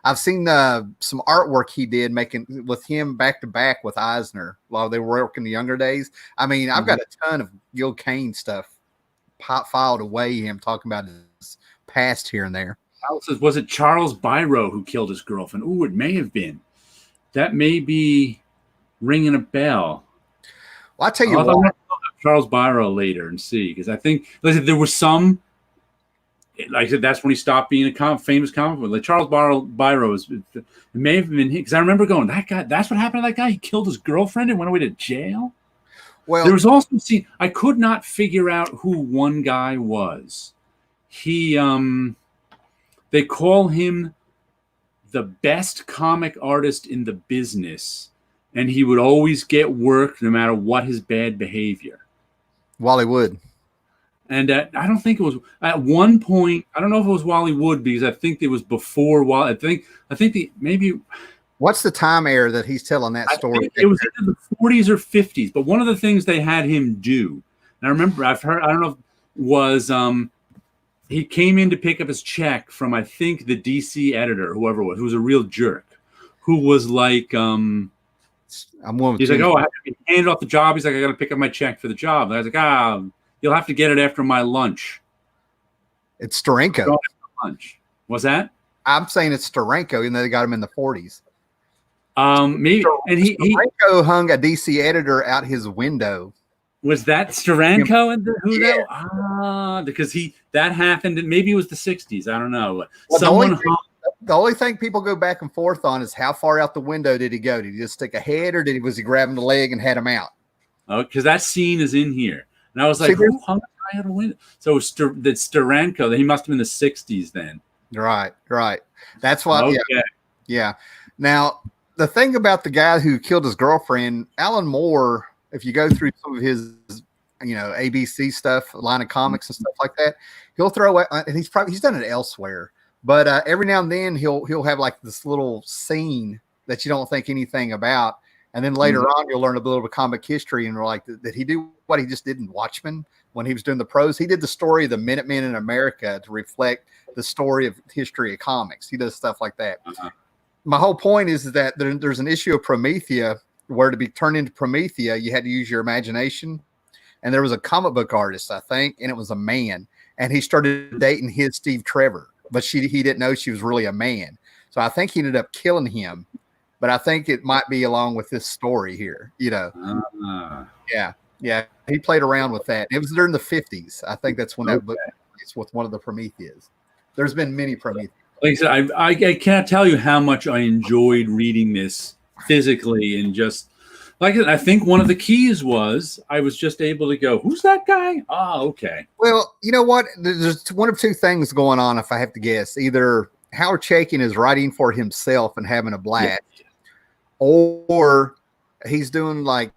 some artwork he did making with him back to back with Eisner while they were working the younger days. I mean, I've got a ton of Gil Kane stuff filed away, him talking about his past here and there. Says, was it Charles Biro who killed his girlfriend? Ooh, it may have been. That may be ringing a bell. Well, I'll tell you what. I'll look up Charles Biro later and see, because I think there was some. Like I said, that's when he stopped being a famous comic book. Like Charles Biro, it may have been because I remember going, that guy. That's what happened to that guy. He killed his girlfriend and went away to jail. Well, there was also I could not figure out who one guy was. He they call him the best comic artist in the business, and he would always get work no matter what his bad behavior. Wally Wood. And I don't think it was at one point. I don't know if it was Wally Wood because I think it was before Wally. I think maybe. What's the time era that he's telling that story? It was in the 40s or 50s. But one of the things they had him do, and I remember I've heard. I don't know if was he came in to pick up his check from I think the DC editor, whoever it was, who was a real jerk, who was like he's like, oh, I have to be handed off the job. He's like, I got to pick up my check for the job. And I was like, you'll have to get it after my lunch. It's Steranko. Lunch. Was that? I'm saying it's Steranko, even though they got him in the 40s. Maybe. And Steranko hung a DC editor out his window. Was that Steranko and who that? Because that happened. Maybe it was the 60s. I don't know. Well, the only thing people go back and forth on is how far out the window did he go? Did he just stick a head, or was he grabbing the leg and had him out? Oh, because that scene is in here. And I was like, who hung a guy out a window? So that's Steranko. He must have been the 60s then. Right. That's why. Okay. Yeah. Now, the thing about the guy who killed his girlfriend, Alan Moore, if you go through some of his ABC stuff, line of comics and stuff like that. He'll throw it, and he's done it elsewhere. But every now and then he'll have like this little scene that you don't think anything about, and then later on you'll learn a little bit of comic history, and we're like, did he do what he just did in Watchmen when he was doing the prose? He did the story of the Minutemen in America to reflect the story of history of comics. He does stuff like that. My whole point is that there's an issue of Promethea where to be turned into Promethea, you had to use your imagination. And there was a comic book artist, I think, and it was a man, and he started dating his Steve Trevor, but he didn't know she was really a man. So I think he ended up killing him. But I think it might be along with this story here, Yeah. He played around with that. It was during the 50s. I think that's when that book is with one of the Prometheas. There's been many Prometheas. Like I said, I can't tell you how much I enjoyed reading this physically, and just like I think one of the keys was I was just able to go, who's that guy? Oh, okay. Well, you know what? There's one of two things going on, if I have to guess. Either Howard Chaykin is writing for himself and having a blast, or he's doing like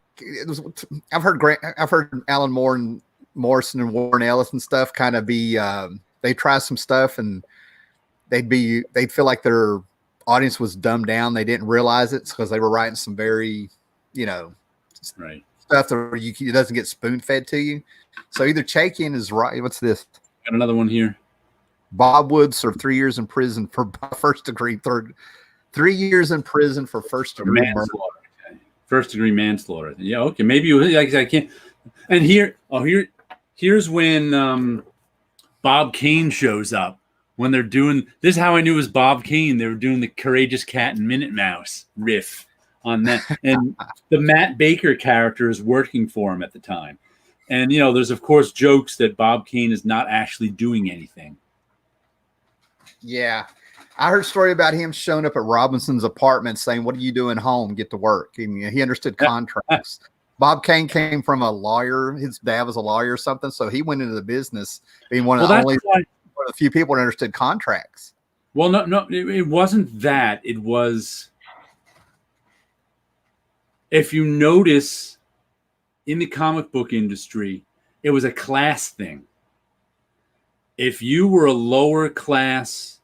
I've heard Alan Moore and Morrison and Warren Ellis and stuff kind of be they try some stuff and they'd feel like their audience was dumbed down. They didn't realize it because they were writing some very, stuff that it doesn't get spoon fed to you. So either Chaykin is right. What's this? Got another one here. Bob Wood served 3 years in prison for first degree 3 years in prison for first degree manslaughter. Okay. First degree manslaughter. Yeah. Okay. Maybe I can't. And here's when Bob Kane shows up. When they're doing this, is how I knew it was Bob Kane. They were doing the Courageous Cat and Minute Mouse riff on that, and the Matt Baker character is working for him at the time. And there's of course jokes that Bob Kane is not actually doing anything. Yeah, I heard a story about him showing up at Robinson's apartment saying, "What are you doing home? Get to work." And he understood contracts. Bob Kane came from a lawyer. His dad was a lawyer or something, so he went into the business being one of the few people that understood contracts. Well, no, it wasn't that. It was, if you notice, in the comic book industry, it was a class thing. If you were a lower class,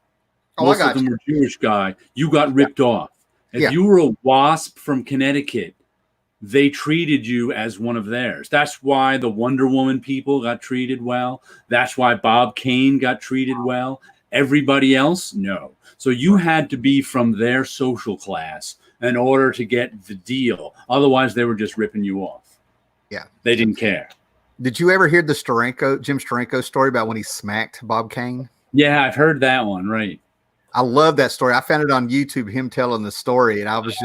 most of them were Jewish guy, you got ripped off. If you were a WASP from Connecticut, they treated you as one of theirs. That's why the Wonder Woman people got treated well. That's why Bob Kane got treated well. Everybody else, no. So you had to be from their social class in order to get the deal. Otherwise, they were just ripping you off. Yeah. They didn't care. Did you ever hear the Jim Steranko story about when he smacked Bob Kane? Yeah, I've heard that one, right. I love that story. I found it on YouTube, him telling the story, and I was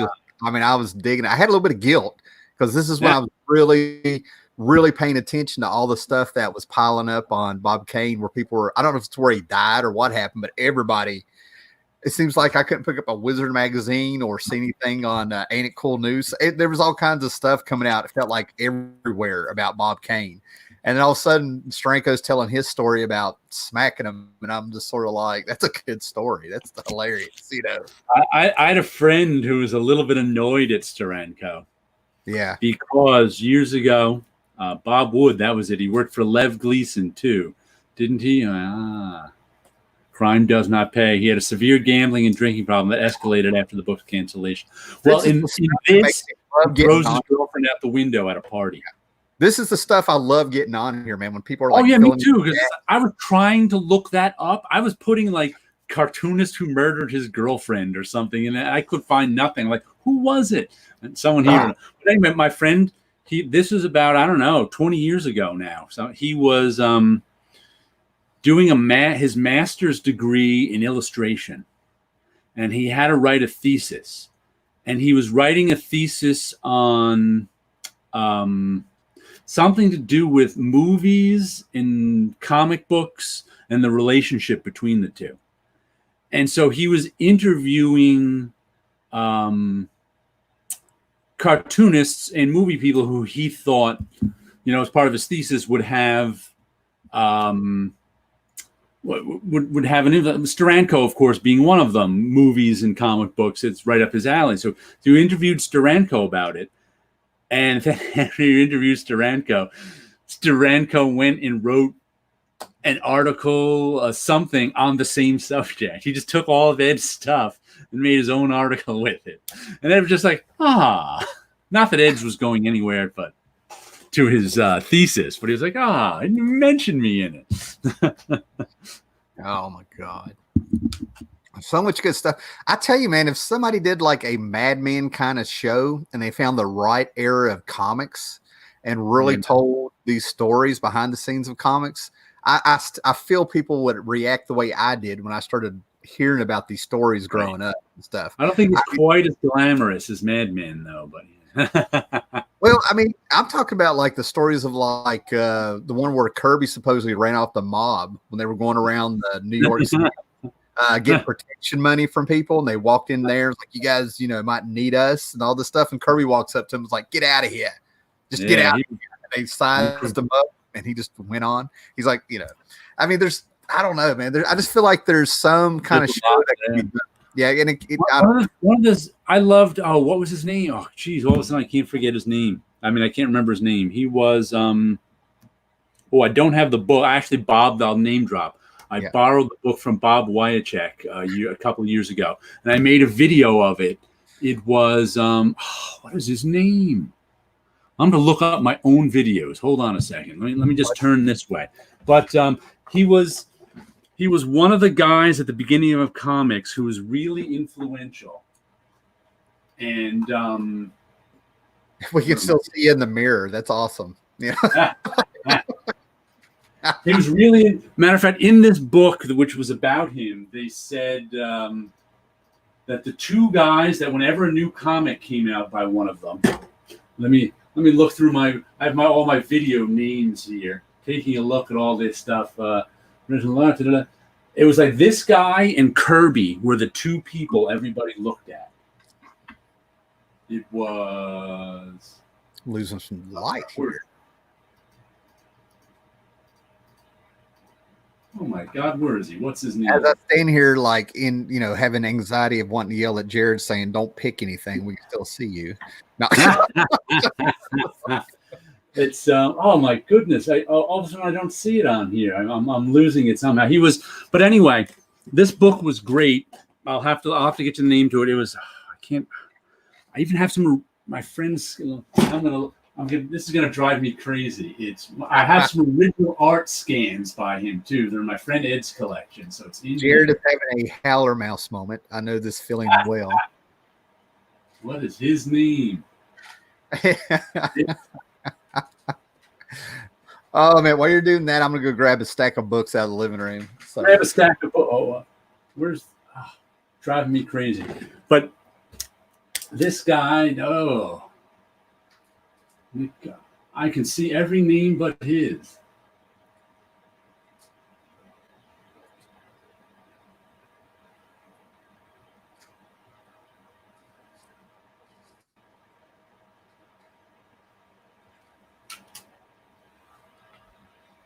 I was digging it. I had a little bit of guilt because this is when I was really, really paying attention to all the stuff that was piling up on Bob Kane, where people were, I don't know if it's where he died or what happened, but everybody, it seems like I couldn't pick up a Wizard magazine or see anything on Ain't It Cool News. There was all kinds of stuff coming out. It felt like everywhere about Bob Kane. And then all of a sudden, Steranko's telling his story about smacking him, and I'm just sort of like, that's a good story. That's hilarious, I had a friend who was a little bit annoyed at Steranko. Yeah. Because years ago, Bob Wood, that was it. He worked for Lev Gleason, too. Didn't he? Crime does not pay. He had a severe gambling and drinking problem that escalated after the book's cancellation. Well, in this, he throws his girlfriend out the window at a party. This is the stuff I love getting on here, man. When people are like, "Oh yeah, me too," because I was trying to look that up. I was putting like cartoonist who murdered his girlfriend or something, and I could find nothing. Like, who was it? And someone here. But anyway, my friend, this was about, I don't know, 20 years ago now. So he was doing his master's degree in illustration, and he had to write a thesis, and he was writing a thesis on something to do with movies and comic books and the relationship between the two. And so he was interviewing cartoonists and movie people who he thought, as part of his thesis would have would have an influence. Steranko, of course, being one of them. Movies and comic books, it's right up his alley. So you interviewed Steranko about it. And then after you interviewed Steranko Steranko went and wrote an article, something on the same subject. He just took all of Ed's stuff and made his own article with it. And Ed was just like, not that Ed's was going anywhere, but to his thesis. But he was like, you mentioned me in it. Oh my God. So much good stuff. I tell you, man, if somebody did like a Mad Men kind of show and they found the right era of comics and really told these stories behind the scenes of comics, I feel people would react the way I did when I started hearing about these stories growing up and stuff. I don't think it's quite as glamorous as Mad Men, though, but well, I mean, I'm talking about like the stories of like the one where Kirby supposedly ran off the mob when they were going around New York City, getting protection money from people, and they walked in there like, you guys, might need us and all this stuff, and Kirby walks up to him and was like, get out of here, just get out of here. And they sized him up, and he just went on. He's like, I mean, I don't know, man. I just feel like there's some kind of show that can be done. Yeah, and one of this, I loved. Oh, what was his name? Oh, geez, all of a sudden I can't forget his name. I mean, I can't remember his name. He was. I don't have the book. Actually, Bob, I'll name drop. I borrowed the book from Bob Wyacek a couple of years ago, and I made a video of it. It was what is his name? I'm going to look up my own videos. Hold on a second. Let me just turn this way. But he was one of the guys at the beginning of comics who was really influential. And we can still see you in the mirror. That's awesome. Yeah. He was really, matter of fact, in this book, which was about him, they said that the two guys that whenever a new comic came out by one of them, let me look through I have all my video names here, taking a look at all this stuff. It was like this guy and Kirby were the two people everybody looked at. It was losing some light here. Oh my God, where is he? What's his name? As I stand here, like having anxiety of wanting to yell at Jared, saying, "Don't pick anything. We can still see you." No. It's oh my goodness! All of a sudden I don't see it on here. I'm losing it somehow. But anyway, this book was great. I'll have to get you the name to it. It was I even have some of my friends. This is gonna drive me crazy. I have some original art scans by him too. They're in my friend Ed's collection. So it's Jared is having a howler mouse moment. I know this feeling well. What is his name? Oh man, while you're doing that, I'm gonna go grab a stack of books out of the living room. So. Grab a stack of books. Driving me crazy. But this guy, I can see every name but his.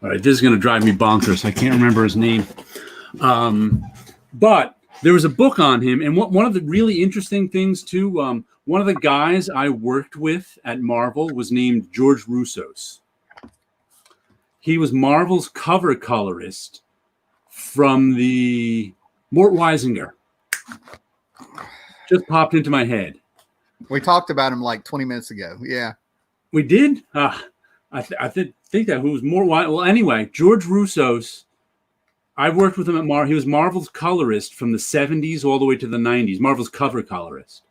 All right, this is going to drive me bonkers. I can't remember his name. But there was a book on him. And one of the really interesting things, too, one of the guys I worked with at Marvel was named George Roussos. He was Marvel's cover colorist from the Mort Weisinger. Just popped into my head. We talked about him like 20 minutes ago. Yeah. We did? I think that who was more. Well, anyway, George Roussos, I worked with him at Marvel. He was Marvel's colorist from the 70s all the way to the 90s, Marvel's cover colorist.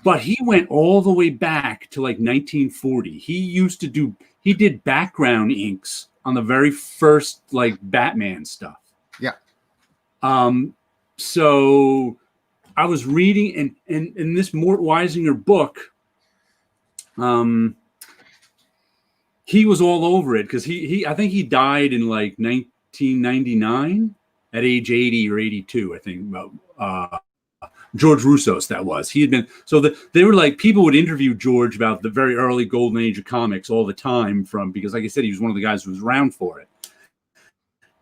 But he went all the way back to like 1940. He did background inks on the very first like Batman stuff. Yeah. So I was reading and in this Mort Weisinger book, he was all over it because I think he died in like 1999 at age 80 or 82, I think. George Roussos, that was. He had been they were like people would interview George about the very early golden age of comics all the time because like I said, he was one of the guys who was around for it.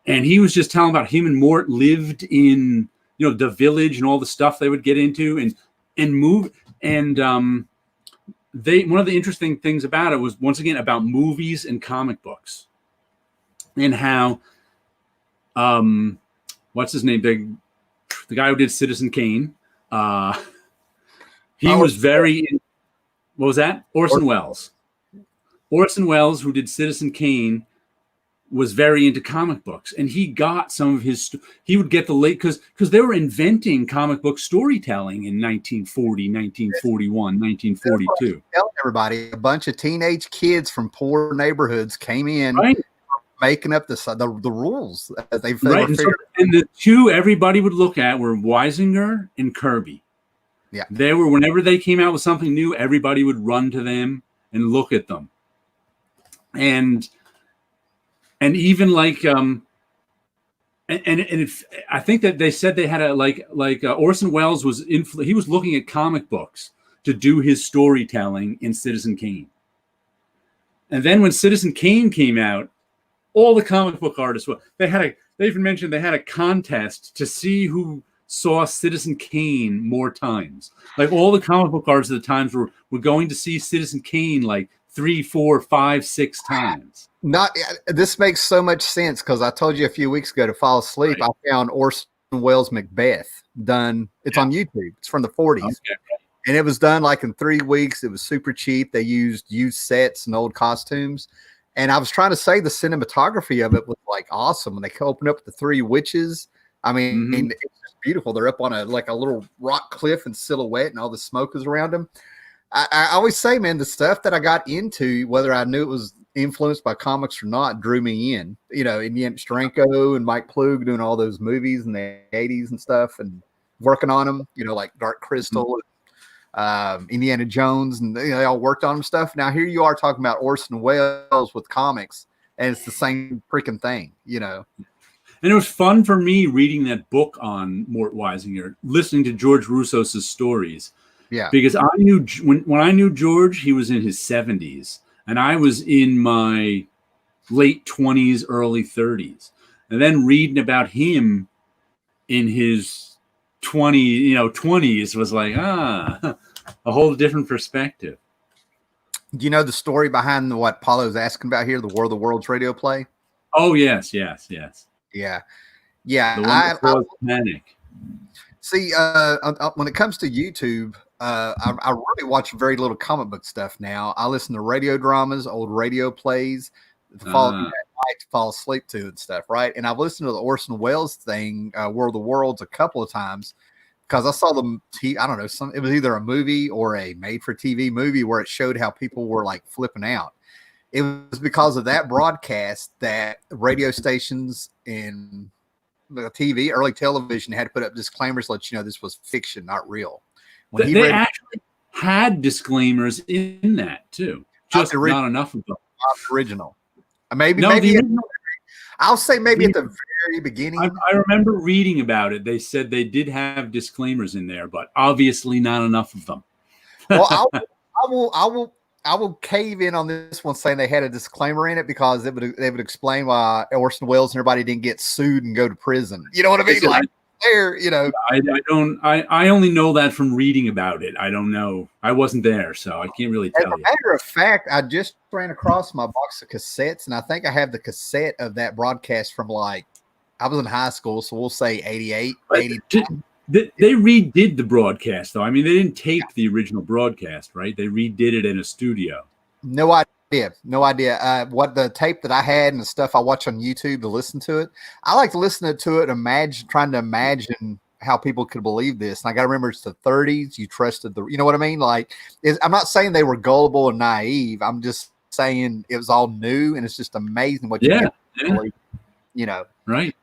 And he was just telling about him and Mort lived in the village and all the stuff they would get into and move and one of the interesting things about it was, once again, about movies and comic books, and how what's his name, the guy who did Citizen Kane, he was very, what was that? Orson Welles, who did Citizen Kane, was very into comic books, and he got some of his, he would get the late, because they were inventing comic book storytelling in 1940, 1941, 1942. Telling everybody, a bunch of teenage kids from poor neighborhoods came in, right, making up the rules. Right, and the two everybody would look at were Weisinger and Kirby. Yeah, they were, whenever they came out with something new, everybody would run to them and look at them, and even like I think that they said they had a Orson Welles was he was looking at comic books to do his storytelling in Citizen Kane. And then when Citizen Kane came out, all the comic book artists, they even mentioned they had a contest to see who saw Citizen Kane more times. Like, all the comic book artists at the times were going to see Citizen Kane like 3, 4, 5, 6 times. This makes so much sense, because I told you a few weeks ago to fall asleep. Right. I found Orson Welles' Macbeth done. It's on YouTube. It's from the 40s. Okay. And it was done like in 3 weeks. It was super cheap. They used sets and old costumes. And I was trying to say the cinematography of it was like awesome. When they opened up the 3 witches, I mean, it's just beautiful. They're up on a little rock cliff in silhouette, and all the smoke is around them. I always say, man, the stuff that I got into, whether I knew it was influenced by comics or not, drew me in. You know, Indiana Stranko and Mike Plug doing all those movies in the 80s and stuff, and working on them, you know, like Dark Crystal, Indiana Jones, and they all worked on them stuff. Now here you are talking about Orson Welles with comics, and it's the same freaking thing, you know. And it was fun for me reading that book on Mort Weisinger, listening to George Roussos' stories. Yeah, because I knew when I knew George, he was in his 70s, and I was in my late 20s, early 30s, and then reading about him in his 20s was like a whole different perspective. Do you know the story behind what Paulo's asking about here, the War of the Worlds radio play? Oh yes. Yeah. The one that caused panic. See, when it comes to YouTube, I really watch very little comic book stuff now. I listen to radio dramas, old radio plays, to fall asleep to and stuff, right? And I've listened to the Orson Welles thing, War of the Worlds, a couple of times, because I saw them. I don't know, it was either a movie or a made-for-TV movie where it showed how people were like flipping out. It was because of that broadcast that radio stations and the early television had to put up disclaimers to let you know this was fiction, not real. They actually had disclaimers in that too, just not enough of them. Not the original. Maybe I'll say maybe at the very beginning. I remember reading about it. They said they did have disclaimers in there, but obviously not enough of them. Well, I will cave in on this one, saying they had a disclaimer in it because they would explain why Orson Welles and everybody didn't get sued and go to prison. You know what I mean? Like, there, you know. I only know that from reading about it. I don't know. I wasn't there, so I can't really tell you. As a matter of fact, I just ran across my box of cassettes, and I think I have the cassette of that broadcast from I was in high school, so we'll say 88, 89. They redid the broadcast, though. I mean, they didn't tape the original broadcast, right? They redid it in a studio. No idea. What the tape that I had and the stuff I watch on YouTube to listen to it, I like to listen to it, trying to imagine how people could believe this. And I got to remember, it's the 30s. You trusted you know what I mean? Like, I'm not saying they were gullible and naive. I'm just saying it was all new, and it's just amazing what you believe, you know. Right.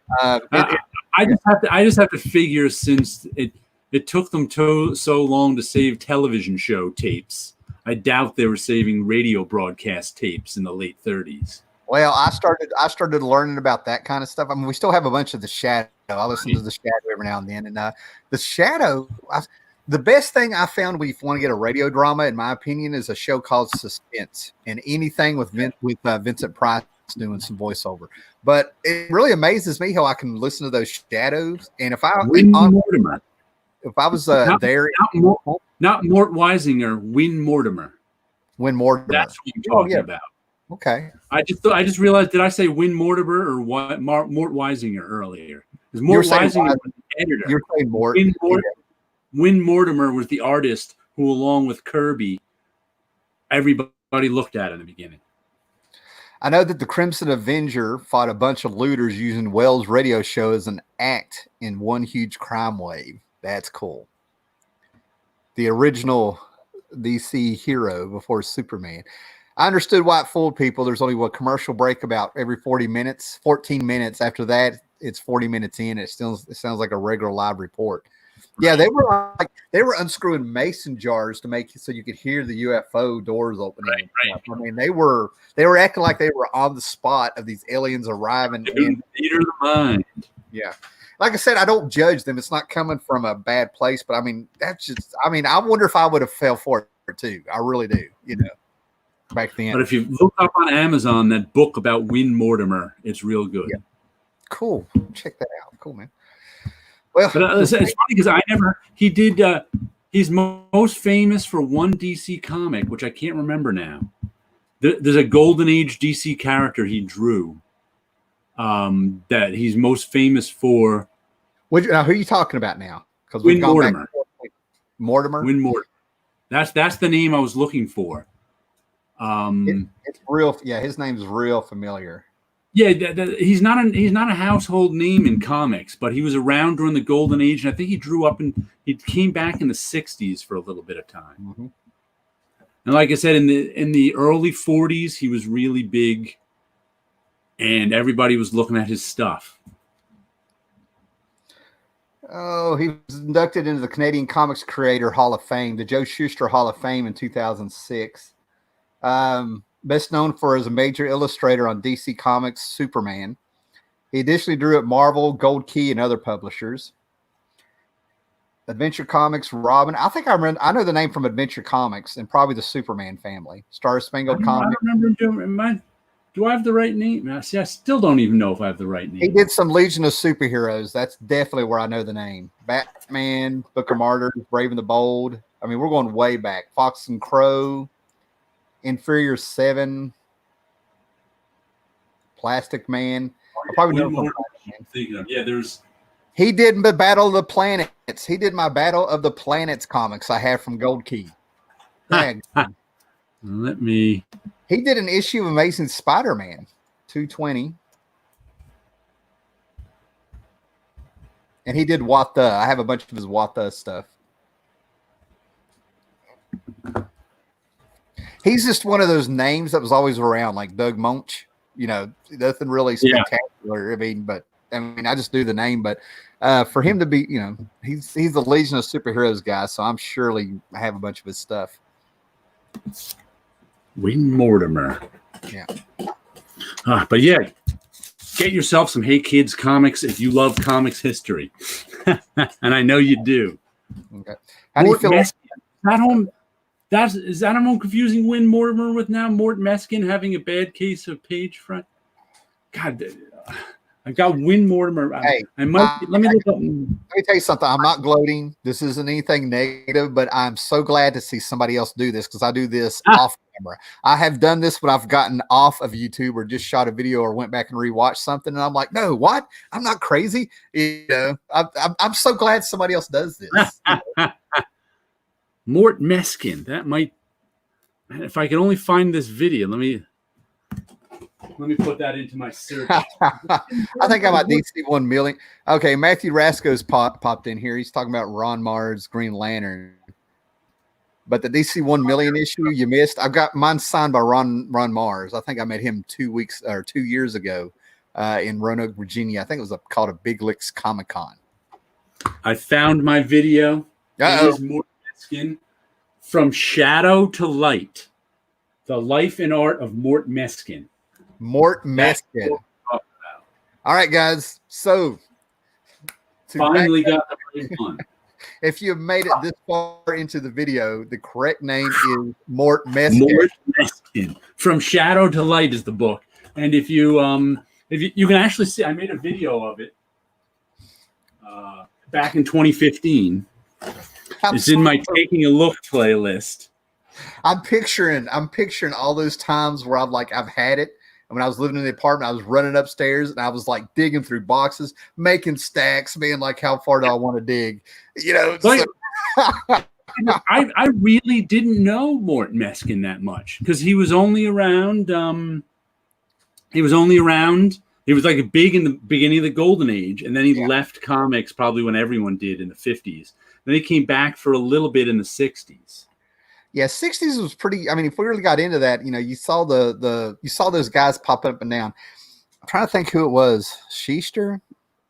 I just have to figure, since it took them so long to save television show tapes, I doubt they were saving radio broadcast tapes in the late 30s. Well, I started learning about that kind of stuff. I mean, we still have a bunch of The Shadow. I listen to The Shadow every now and then, and The Shadow. The best thing I found, if you want to get a radio drama, in my opinion, is a show called Suspense, and anything with Vincent Price doing some voiceover. But it really amazes me how I can listen to those shadows. And if I was there, not Mort Weisinger, Win Mortimer. Win Mortimer. That's what I'm talking about. Okay. I just realized, did I say Win Mortimer or what? Mort Weisinger earlier? Because Mort Weisinger was the editor. You're saying Mort. Win Mortimer was the artist who, along with Kirby, everybody looked at in the beginning. I know that the Crimson Avenger fought a bunch of looters using Wells' radio show as an act in one huge crime wave. That's cool. The original DC hero before Superman. I understood why it fooled people. There's only one commercial break about every 40 minutes, 14 minutes. After that, it's 40 minutes in. It sounds like a regular live report. Yeah, they were unscrewing mason jars to make so you could hear the UFO doors opening. Right. I mean, they were acting like they were on the spot of these aliens arriving. In theater of the mind. Yeah. Like I said, I don't judge them. It's not coming from a bad place, but I mean, I wonder if I would have fell for it too. I really do, back then. But if you look up on Amazon that book about Win Mortimer, it's real good. Yeah. Cool. Check that out. Cool, man. Well, but it's funny because he's most famous for one DC comic, which I can't remember now. There's a Golden Age DC character he drew that he's most famous for. Now, who are you talking about now? Because Win Mortimer. Mortimer. Win Mortimer. That's the name I was looking for. It's real. Yeah, his name's real familiar. Yeah, he's not a household name in comics, but he was around during the Golden Age, and I think he came back in the '60s for a little bit of time. Mm-hmm. And like I said, in the early '40s, he was really big, and everybody was looking at his stuff. Oh, he was inducted into the Canadian Comics Creator Hall of Fame, the Joe Shuster Hall of Fame in 2006. Best known for as a major illustrator on DC Comics Superman. He additionally drew at Marvel, Gold Key, and other publishers. Adventure Comics, Robin. I think I know the name from Adventure Comics and probably the Superman family. Star Spangled Comics. I don't remember do I have the right name? See, I still don't even know if I have the right name. He did some Legion of Superheroes. That's definitely where I know the name. Batman, Book of Martyrs, Brave and the Bold. I mean, we're going way back. Fox and Crow. Inferior 7, Plastic Man. He did the Battle of the Planets. He did my Battle of the Planets comics I have from Gold Key. He did an issue of Amazing Spider-Man 220. And he did What The. I have a bunch of his What The stuff. He's just one of those names that was always around, like Doug Munch. Nothing really spectacular. I just do the name. But for him to be, he's the Legion of Superheroes guy, so I'm surely have a bunch of his stuff. Win Mortimer. Yeah. But yeah, get yourself some Hey Kids comics if you love comics history, and I know you do. Okay. How do you feel? Is that I'm confusing Win Mortimer with now Mort Meskin having a bad case of page front? God, I got Win Mortimer. Hey, let me look up. Let me tell you something. I'm not gloating. This isn't anything negative, but I'm so glad to see somebody else do this because I do this off camera. I have done this when I've gotten off of YouTube or just shot a video or went back and rewatched something, and I'm like, no, what? I'm not crazy. I'm so glad somebody else does this. Mort Meskin. That might. If I can only find this video, let me put that into my search. I think I'm at DC 1 million. Okay, Matthew Rasco's popped in here. He's talking about Ron Mars Green Lantern. But the DC 1 million issue you missed, I've got mine signed by Ron Mars. I think I met him 2 years ago in Roanoke, Virginia. I think it was called a Big Licks Comic Con. I found my video. It is Mort Meskin, From Shadow to Light. The Life and Art of Mort Meskin. Mort Meskin. All right, guys. So finally got the right one. If you have made it this far into the video, the correct name is Mort Meskin. Mort Meskin. From Shadow to Light is the book. And if you can actually see, I made a video of it back in 2015. It's in my Taking a Look playlist. I'm picturing all those times where I've had it. And when I was living in the apartment, I was running upstairs and I was like digging through boxes, making stacks, being like, how far do I want to dig? You know, so. I really didn't know Mort Meskin that much because he was only around. He was like big in the beginning of the Golden Age, and then he left comics probably when everyone did in the 50s. Then he came back for a little bit in the 60s. Yeah, 60s was pretty. I mean, if we really got into that, you saw you saw those guys popping up and down. I'm trying to think who it was. Schuster?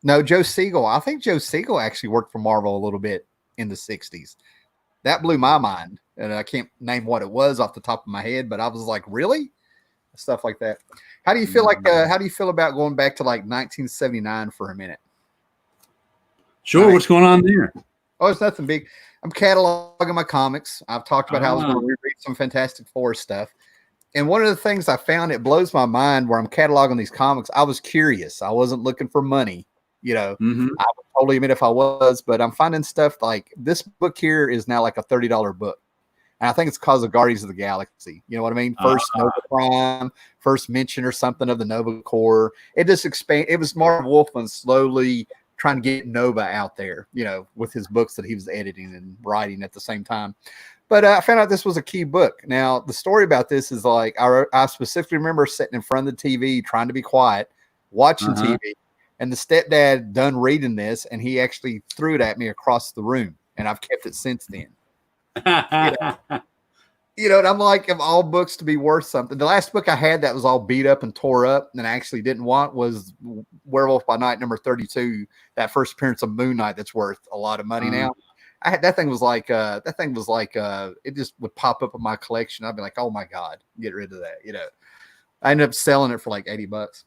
No, Joe Siegel. I think Joe Siegel actually worked for Marvel a little bit in the 60s. That blew my mind. And I can't name what it was off the top of my head, but I was like, really? Stuff like that. How do you feel how do you feel about going back to like 1979 for a minute? Sure. What's going on there? Oh, it's nothing big. I'm cataloging my comics. I've talked about how I was going to reread some Fantastic Four stuff. And one of the things I found, it blows my mind where I'm cataloging these comics. I was curious. I wasn't looking for money. I would totally admit if I was, but I'm finding stuff like this book here is now like a $30 book. And I think it's because of Guardians of the Galaxy. You know what I mean? First Nova Prime, first mention or something of the Nova Corps. It just expanded. It was Marv Wolfman slowly trying to get Nova out there, with his books that he was editing and writing at the same time. But I found out this was a key book. Now, the story about this is like, I specifically remember sitting in front of the TV, trying to be quiet, watching TV, and the stepdad done reading this, and he actually threw it at me across the room, and I've kept it since then. And I'm like, of all books to be worth something. The last book I had that was all beat up and tore up and I actually didn't want was Werewolf by Night number 32, that first appearance of Moon Knight that's worth a lot of money now. That thing was like it just would pop up in my collection. I'd be like, oh my God, get rid of that. I ended up selling it for like $80.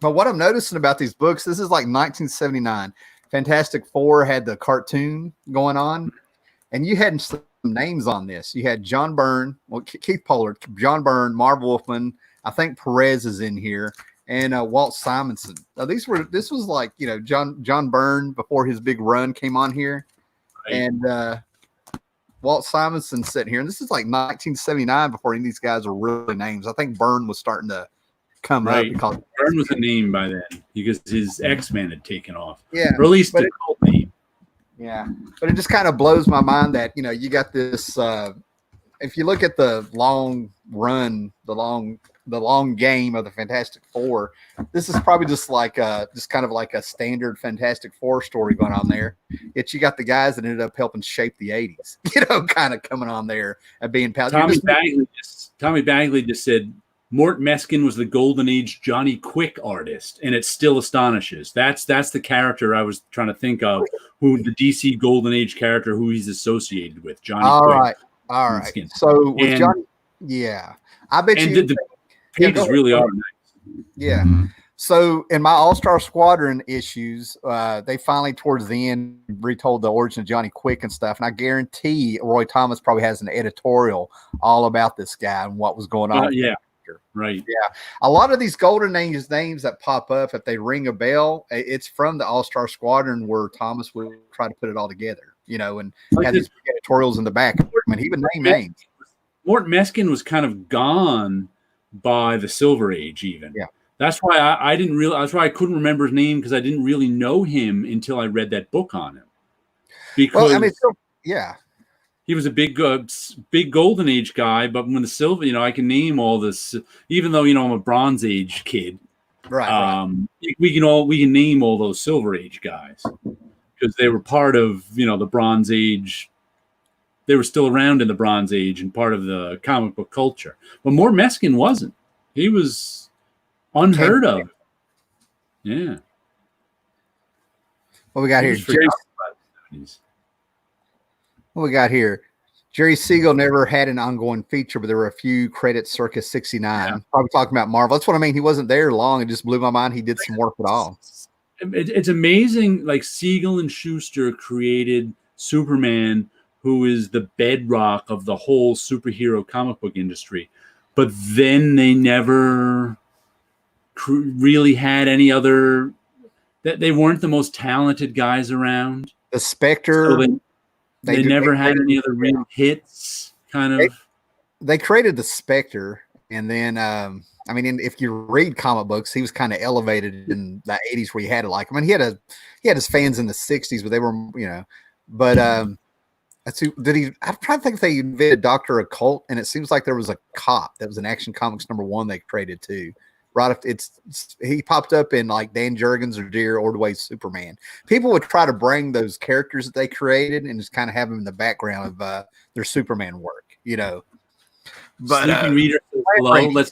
But what I'm noticing about these books, this is like 1979. Fantastic Four had the cartoon going on, and you had some names on this. You had John Byrne, Keith Pollard, John Byrne, Marv Wolfman. I think Perez is in here, and Walt Simonson. Now this was like John Byrne before his big run came on here, and Walt Simonson sitting here, and this is like 1979 before any of these guys were really names. I think Byrne was starting to come up because Byrne was a name by then because his X-Men had taken off. Yeah, or at least a cult name. Yeah, but it just kind of blows my mind that you got this. If you look at the long run, the long game of the Fantastic Four, this is probably just kind of like a standard Fantastic Four story going on there. Yet you got the guys that ended up helping shape the '80s, kind of coming on there and being pals. Tommy Bagley just said Mort Meskin was the Golden Age Johnny Quick artist, and it still astonishes. That's the character I was trying to think of, who the DC Golden Age character who he's associated with, Johnny Quick. All right. So with Johnny, I bet you the pages really are nice. Yeah. So in my All-Star Squadron issues, they finally towards the end retold the origin of Johnny Quick and stuff, and I guarantee Roy Thomas probably has an editorial all about this guy and what was going on. Right. Yeah. A lot of these Golden Age names that pop up, if they ring a bell, it's from the All-Star Squadron where Thomas would try to put it all together, and had these editorials in the back. I mean, he would name names. Mort Meskin was kind of gone by the Silver Age, even. Yeah. That's why I didn't realize. That's why I couldn't remember his name, because I didn't really know him until I read that book on him. Because he was a big Golden Age guy, but when the Silver, I can name all this, even though I'm a Bronze Age kid. Right. We can name all those Silver Age guys because they were part of the Bronze Age. They were still around in the Bronze Age and part of the comic book culture. But Mort Meskin wasn't. He was unheard of. Yeah. What we got here? What we got here? Jerry Siegel never had an ongoing feature, but there were a few credits circa 69. Yeah. Probably talking about Marvel. That's what I mean. He wasn't there long. It just blew my mind. He did some work at all. It's amazing. Like Siegel and Schuster created Superman, who is the bedrock of the whole superhero comic book industry. But then they never really had any other, that they weren't the most talented guys around. The Spectre. So they never had any other real hits, kind of. they created the Spectre, and then I mean, if you read comic books, he was kind of elevated in the 80s where he had it. Like, I mean, he had his fans in the 60s, but they were, but let's see, I'm trying to think if they invented Dr. Occult, and it seems like there was a cop that was an Action Comics #1 they created too. Right, he popped up in like Dan Jurgens or Dear Ordway's Superman. People would try to bring those characters that they created and just kind of have them in the background of their Superman work, But Sleepy Reader, hello.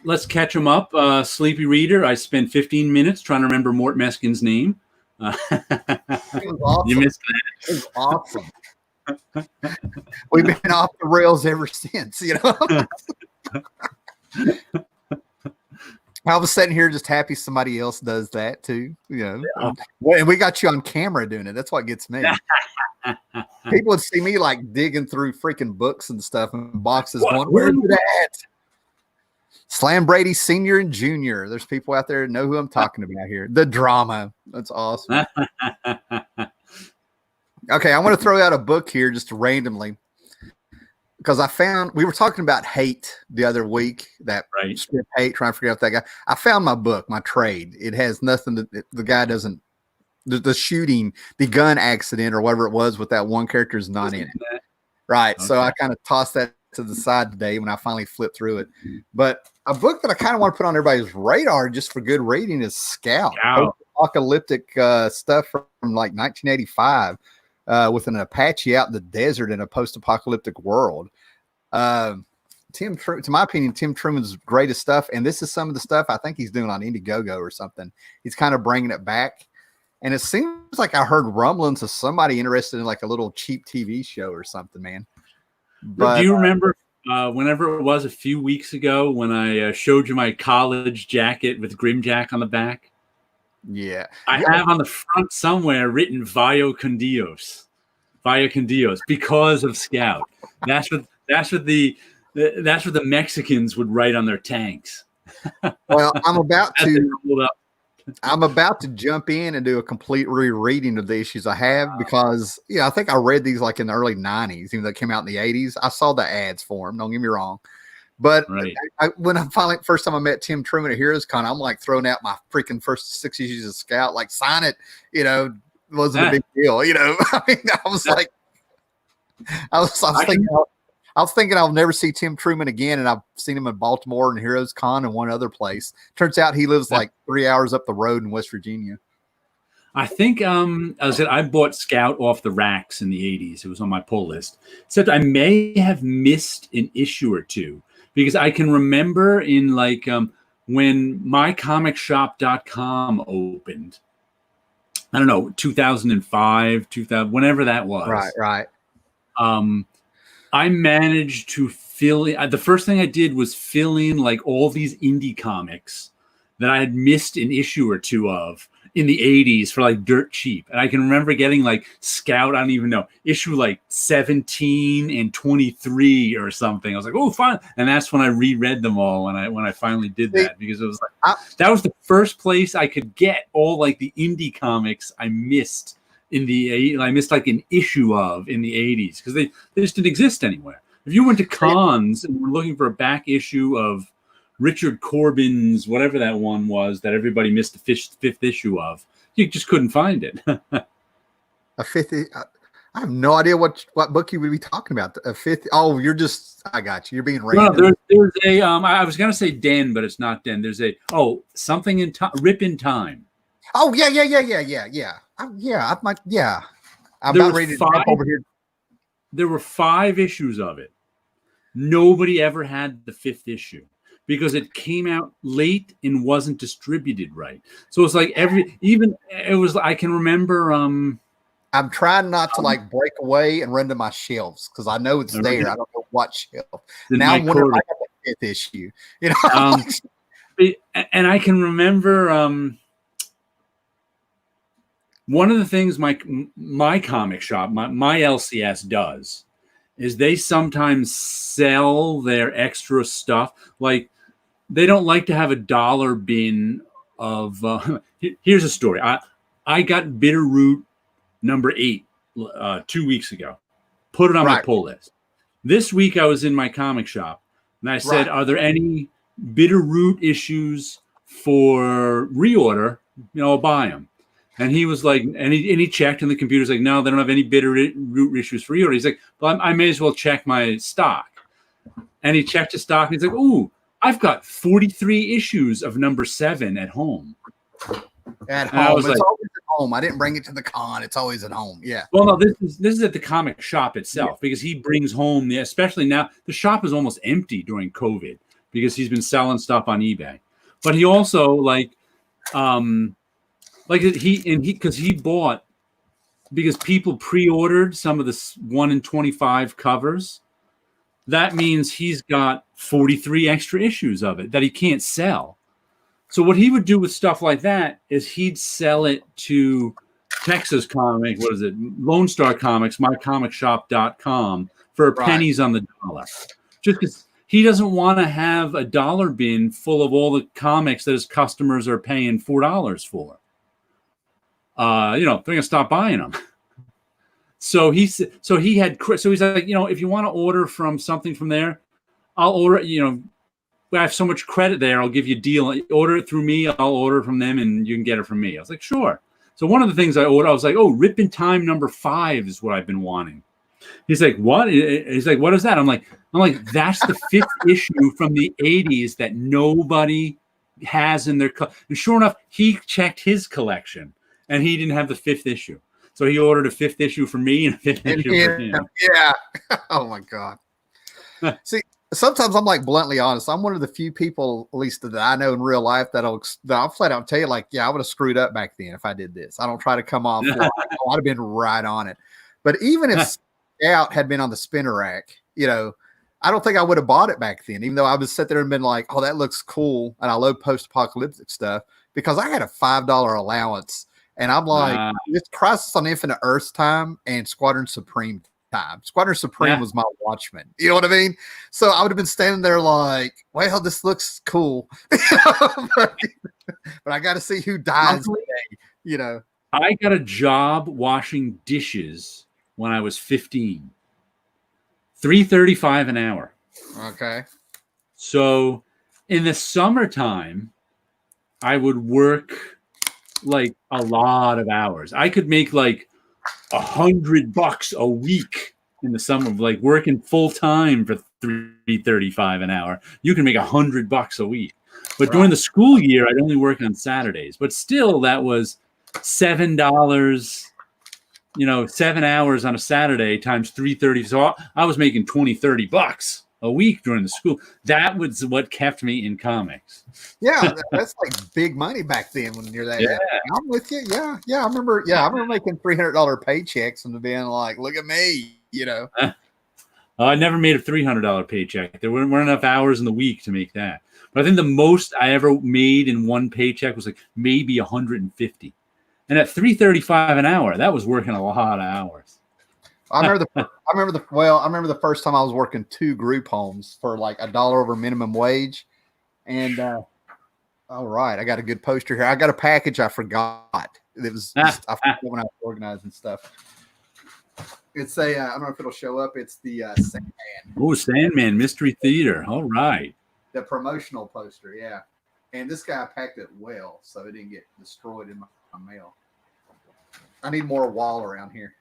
Let's catch him up. Sleepy Reader, I spent 15 minutes trying to remember Mort Meskin's name. It was awesome. You missed that. It was awesome. We've been off the rails ever since, I was sitting here just happy somebody else does that too, And we got you on camera doing it. That's what gets me. People would see me like digging through freaking books and stuff and boxes going, where's that? Slam Brady Sr. and Jr. There's people out there that know who I'm talking about here. The drama. That's awesome. Okay, I want to throw out a book here just randomly because we were talking about hate the other week, that strip hate, trying to figure out that guy. I found my book, my trade. It has nothing the guy doesn't, the shooting, the gun accident or whatever it was with that one character is not in it. Right. Okay. So I kind of tossed that to the side today when I finally flipped through it. But a book that I kind of want to put on everybody's radar just for good reading is Scout. Apocalyptic stuff from like 1985 with an Apache out in the desert in a post-apocalyptic world. To my opinion, Tim Truman's greatest stuff, and this is some of the stuff I think he's doing on Indiegogo or something. He's kind of bringing it back. And it seems like I heard rumblings of somebody interested in like a little cheap TV show or something, man. But do you remember whenever it was a few weeks ago when I showed you my college jacket with Grimjack on the back? Yeah. I have on the front somewhere written Vaya con Dios because of Scout. That's what the Mexicans would write on their tanks. Well, I'm about to jump in and do a complete rereading of the issues I have because, I think I read these like in the early 90s, even though they came out in the 80s. I saw the ads for them, don't get me wrong. But when I first time I met Tim Truman at Heroes Con, I'm like throwing out my freaking first 6 issues of Scout, like sign it, wasn't a big deal, I mean, I was thinking I'll never see Tim Truman again, and I've seen him in Baltimore and Heroes Con and one other place. Turns out he lives like 3 hours up the road in West Virginia. I think I bought Scout off the racks in the 80s. It was on my pull list. Except I may have missed an issue or two because I can remember in like when mycomicshop.com opened. I don't know, 2005, 2000, whenever that was. Right. I managed to fill in. The first thing I did was fill in like all these indie comics that I had missed an issue or two of in the 80s for like dirt cheap. And I can remember getting like Scout, I don't even know, issue like 17 and 23 or something. I was like, oh, fine. And that's when I reread them all when I finally did that, because it was like that was the first place I could get all like the indie comics I missed. I missed like an issue of in the 80s because they just didn't exist anywhere. If you went to cons and were looking for a back issue of Richard Corbin's, whatever that one was that everybody missed the fifth issue of, you just couldn't find it. A fifth? I have no idea what book you would be talking about. A fifth? Oh, I got you. You're being random. No, there's a. I was gonna say Den, but it's not Den. There's something in time. Rip in Time. Oh yeah. I'm about ready to jump over here. There were 5 issues of it. Nobody ever had the 5th issue because it came out late and wasn't distributed right. So it's like I can remember. I'm trying not to like break away and run to my shelves because I know it's there. I don't know what shelf. Now I'm wondering if I got the 5th issue. And I can remember. One of the things my comic shop, my LCS does is they sometimes sell their extra stuff. Like they don't like to have a dollar bin of, here's a story. I got Bitterroot number 8 2 weeks ago, put it on my pull list. This week I was in my comic shop and I said, "Are there any Bitterroot issues for reorder? I'll buy them." And he was like, and he checked, and the computer's like, "No, they don't have any Bitterroot issues for reorder." He's like, "Well, I may as well check my stock." And he checked his stock, and he's like, "Ooh, I've got 43 issues of number 7 at home." At home, it's always at home. I didn't bring it to the con; it's always at home. Yeah. Well, no, this is at the comic shop itself because he brings home especially now the shop is almost empty during COVID because he's been selling stuff on eBay. But he also he bought because people pre-ordered some of the 1 in 25 covers. That means he's got 43 extra issues of it that he can't sell. So what he would do with stuff like that is he'd sell it to Texas Comic, Lone Star Comics, mycomicshop.com for pennies on the dollar. Just because he doesn't want to have a dollar bin full of all the comics that his customers are paying $4 for. They're going to stop buying them. So he's like, if you want to order from something from there, I'll order, I have so much credit there. I'll give you a deal. Order it through me. I'll order it from them and you can get it from me. I was like, sure. So one of the things I ordered, I was like, oh, Rip in Time number 5 is what I've been wanting. He's like, what? He's like, what is that? I'm like, that's the 5th issue from the 80s that nobody has in their and sure enough, he checked his collection and he didn't have the 5th issue. So he ordered a 5th issue for me and a 5th issue for him. Yeah. Oh my God. See, sometimes I'm like bluntly honest. I'm one of the few people, at least that I know in real life, that I'll flat out tell you, like, yeah, I would have screwed up back then if I did this. I don't try to come off. I'd have been right on it. But even if Scout had been on the spinner rack, I don't think I would have bought it back then, even though I would sit there and been like, oh, that looks cool. And I love post-apocalyptic stuff because I had a $5 allowance. And I'm like, it's Crisis on Infinite Earths time and Squadron Supreme time. Squadron Supreme was my Watchmen. You know what I mean? So I would have been standing there like, well, this looks cool. but I got to see who dies today, I got a job washing dishes when I was 15. $3.35 an hour. Okay. So in the summertime, I would work like a lot of hours. I could make like $100 a week in the summer, like working full time for $3.35 an hour. You can make $100 a week. But during the school year, I'd only work on Saturdays. But still, that was $7. 7 hours on a Saturday times $3.30. So I was making $20-$30 a week during the school. That was what kept me in comics. Yeah, that's like big money back then when you're that. Yeah, I'm with you. Yeah. I remember making $300 paychecks and being like, look at me, I never made a $300 paycheck. There weren't enough hours in the week to make that. But I think the most I ever made in one paycheck was like maybe 150. And at $3.35 an hour, that was working a lot of hours. I remember the first time I was working 2 group homes for like $1 over minimum wage. And all right, I got a good poster here. I got a package I forgot. It was I forgot when I was organizing stuff. It's I don't know if it'll show up. It's the Sandman. Oh, Sandman Mystery Theater. All right. The promotional poster, yeah. And this guy packed it well, so it didn't get destroyed in my mail. I need more wall around here.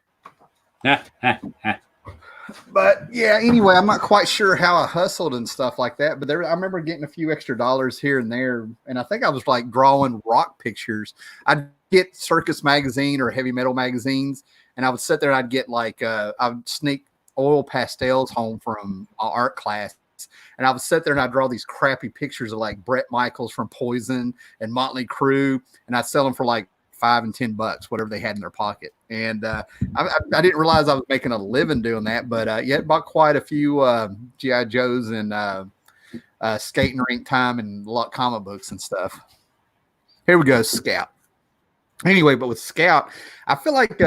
But yeah, anyway, I'm not quite sure how I hustled and stuff like that. But I remember getting a few extra dollars here and there. And I think I was like drawing rock pictures. I'd get Circus magazine or heavy metal magazines. And I would sit there and I'd get like, I would sneak oil pastels home from art class. And I would sit there and I'd draw these crappy pictures of like Bret Michaels from Poison and Motley Crue. And I'd sell them for like $5 and $10, whatever they had in their pocket. And I didn't realize I was making a living doing that, but yeah, bought quite a few G.I. Joes and skating rink time and a lot of comic books and stuff. Here we go, Scout. Anyway, but with Scout, I feel like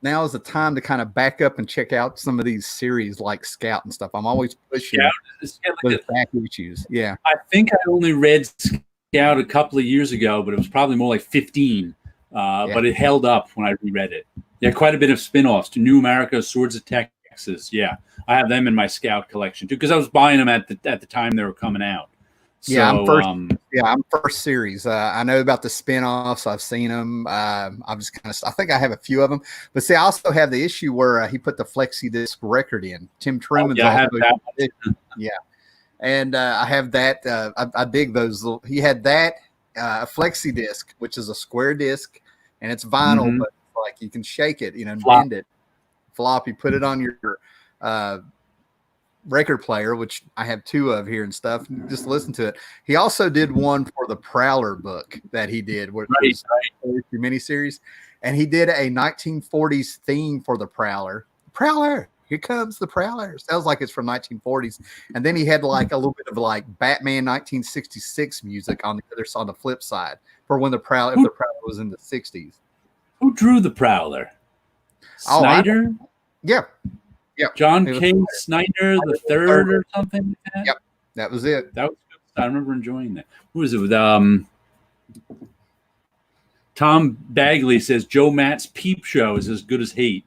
now is the time to kind of back up and check out some of these series like Scout and stuff. I'm always pushing those back issues. Yeah. I think I only read Scout a couple of years ago, but it was probably more like 15. But it held up when I reread it. Yeah, quite a bit of spin-offs to New America, Swords of Texas, X's. Yeah, I have them in my Scout collection too because I was buying them at the time they were coming out. So, I'm first series. I know about the spinoffs. I've seen them. I'm just I think I have a few of them. But see, I also have the issue where he put the flexi disc record in. Tim Truman's I have that. Yeah, and I have that. I dig those. He had that a flexi disc, which is a square disc, and it's vinyl, but like you can shake it, and bend it. Flop. You put it on your record player, which I have 2 of here and stuff. Just listen to it. He also did one for the Prowler book that he did, where it was a miniseries, and he did a 1940s theme for the Prowler. Prowler, here comes the Prowler. Sounds like it's from 1940s. And then he had like a little bit of like Batman 1966 music on the flip side for when the Prowler, if the Prowler was in the 60s. Who drew the Prowler? Snyder? Yeah. John K. Snyder the third or something like that? Yep, that was it. That was good. I remember enjoying that. Who was it with? Tom Bagley says Joe Matt's Peep Show is as good as Hate,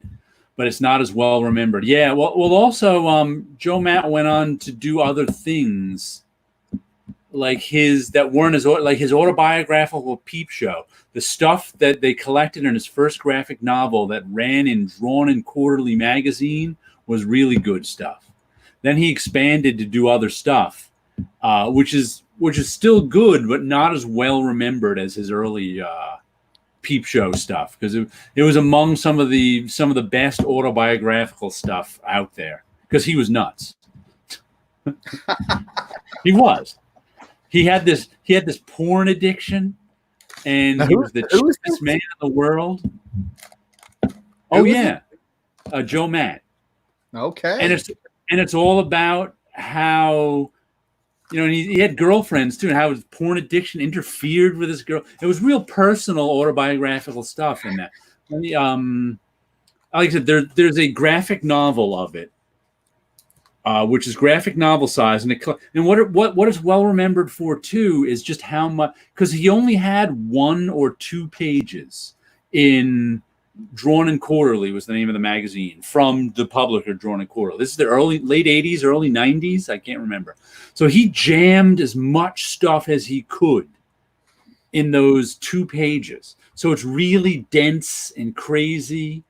but it's not as well remembered. Yeah, well also Joe Matt went on to do other things like his autobiographical Peep Show. The stuff that they collected in his first graphic novel that ran in Drawn and Quarterly magazine was really good stuff. Then he expanded to do other stuff, which is still good, but not as well remembered as his early Peep Show stuff, because it was among some of the best autobiographical stuff out there. Because he was nuts. He was. He had this porn addiction, and he was the cheapest man in the world. Oh yeah, Joe Matt. Okay. And it's all about how, and he had girlfriends too, and how his porn addiction interfered with his girl. It was real personal autobiographical stuff in that. Like I said, there's a graphic novel of it, which is graphic novel size, and what is well remembered for too is just how much, because he only had 1 or 2 pages in Drawn and Quarterly was the name of the magazine from the publisher Drawn and Quarterly. This is the late 80s, early 90s. I can't remember. So he jammed as much stuff as he could in those 2 pages. So it's really dense and crazy,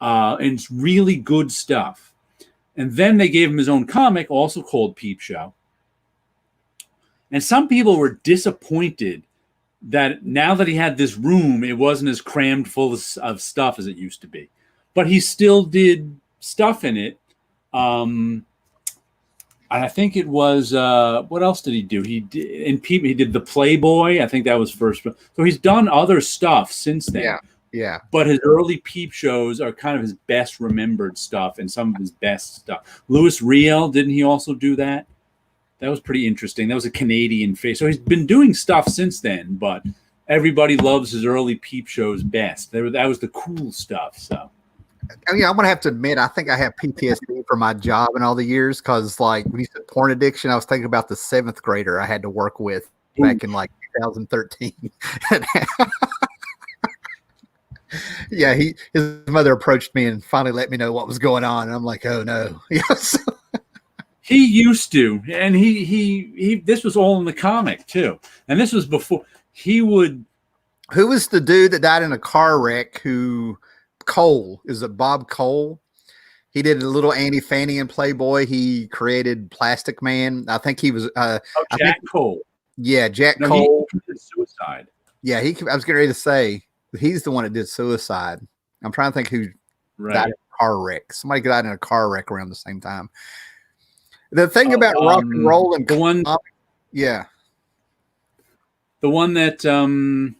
and it's really good stuff. And then they gave him his own comic, also called Peep Show. And some people were disappointed that now that he had this room, it wasn't as crammed full of stuff as it used to be. But he still did stuff in it. And I think it was, what else did he do? He did the Playboy. I think that was first. So he's done other stuff since then. Yeah. But his early Peep Shows are kind of his best remembered stuff and some of his best stuff. Louis Riel, didn't he also do that? That was pretty interesting. That was a Canadian face. So he's been doing stuff since then, but everybody loves his early Peep Shows best. That was the cool stuff. So, I'm going to have to admit, I think I have PTSD from my job and all the years, because like when you said porn addiction, I was thinking about the 7th grader I had to work with back in like 2013. Yeah, his mother approached me and finally let me know what was going on. And I'm like, oh no. Yes. He used to, and he this was all in the comic too. And this was before he would. Who was the dude that died in a car wreck? Cole, is it Bob Cole? He did a little Annie Fanny in Playboy. He created Plastic Man. I think he was Jack Cole. Yeah, Jack Cole. He did Suicide. Yeah, I was getting ready to say he's the one that did Suicide. I'm trying to think who died in a car wreck. Somebody died in a car wreck around the same time. The thing about rock and roll and the one, yeah, the one that the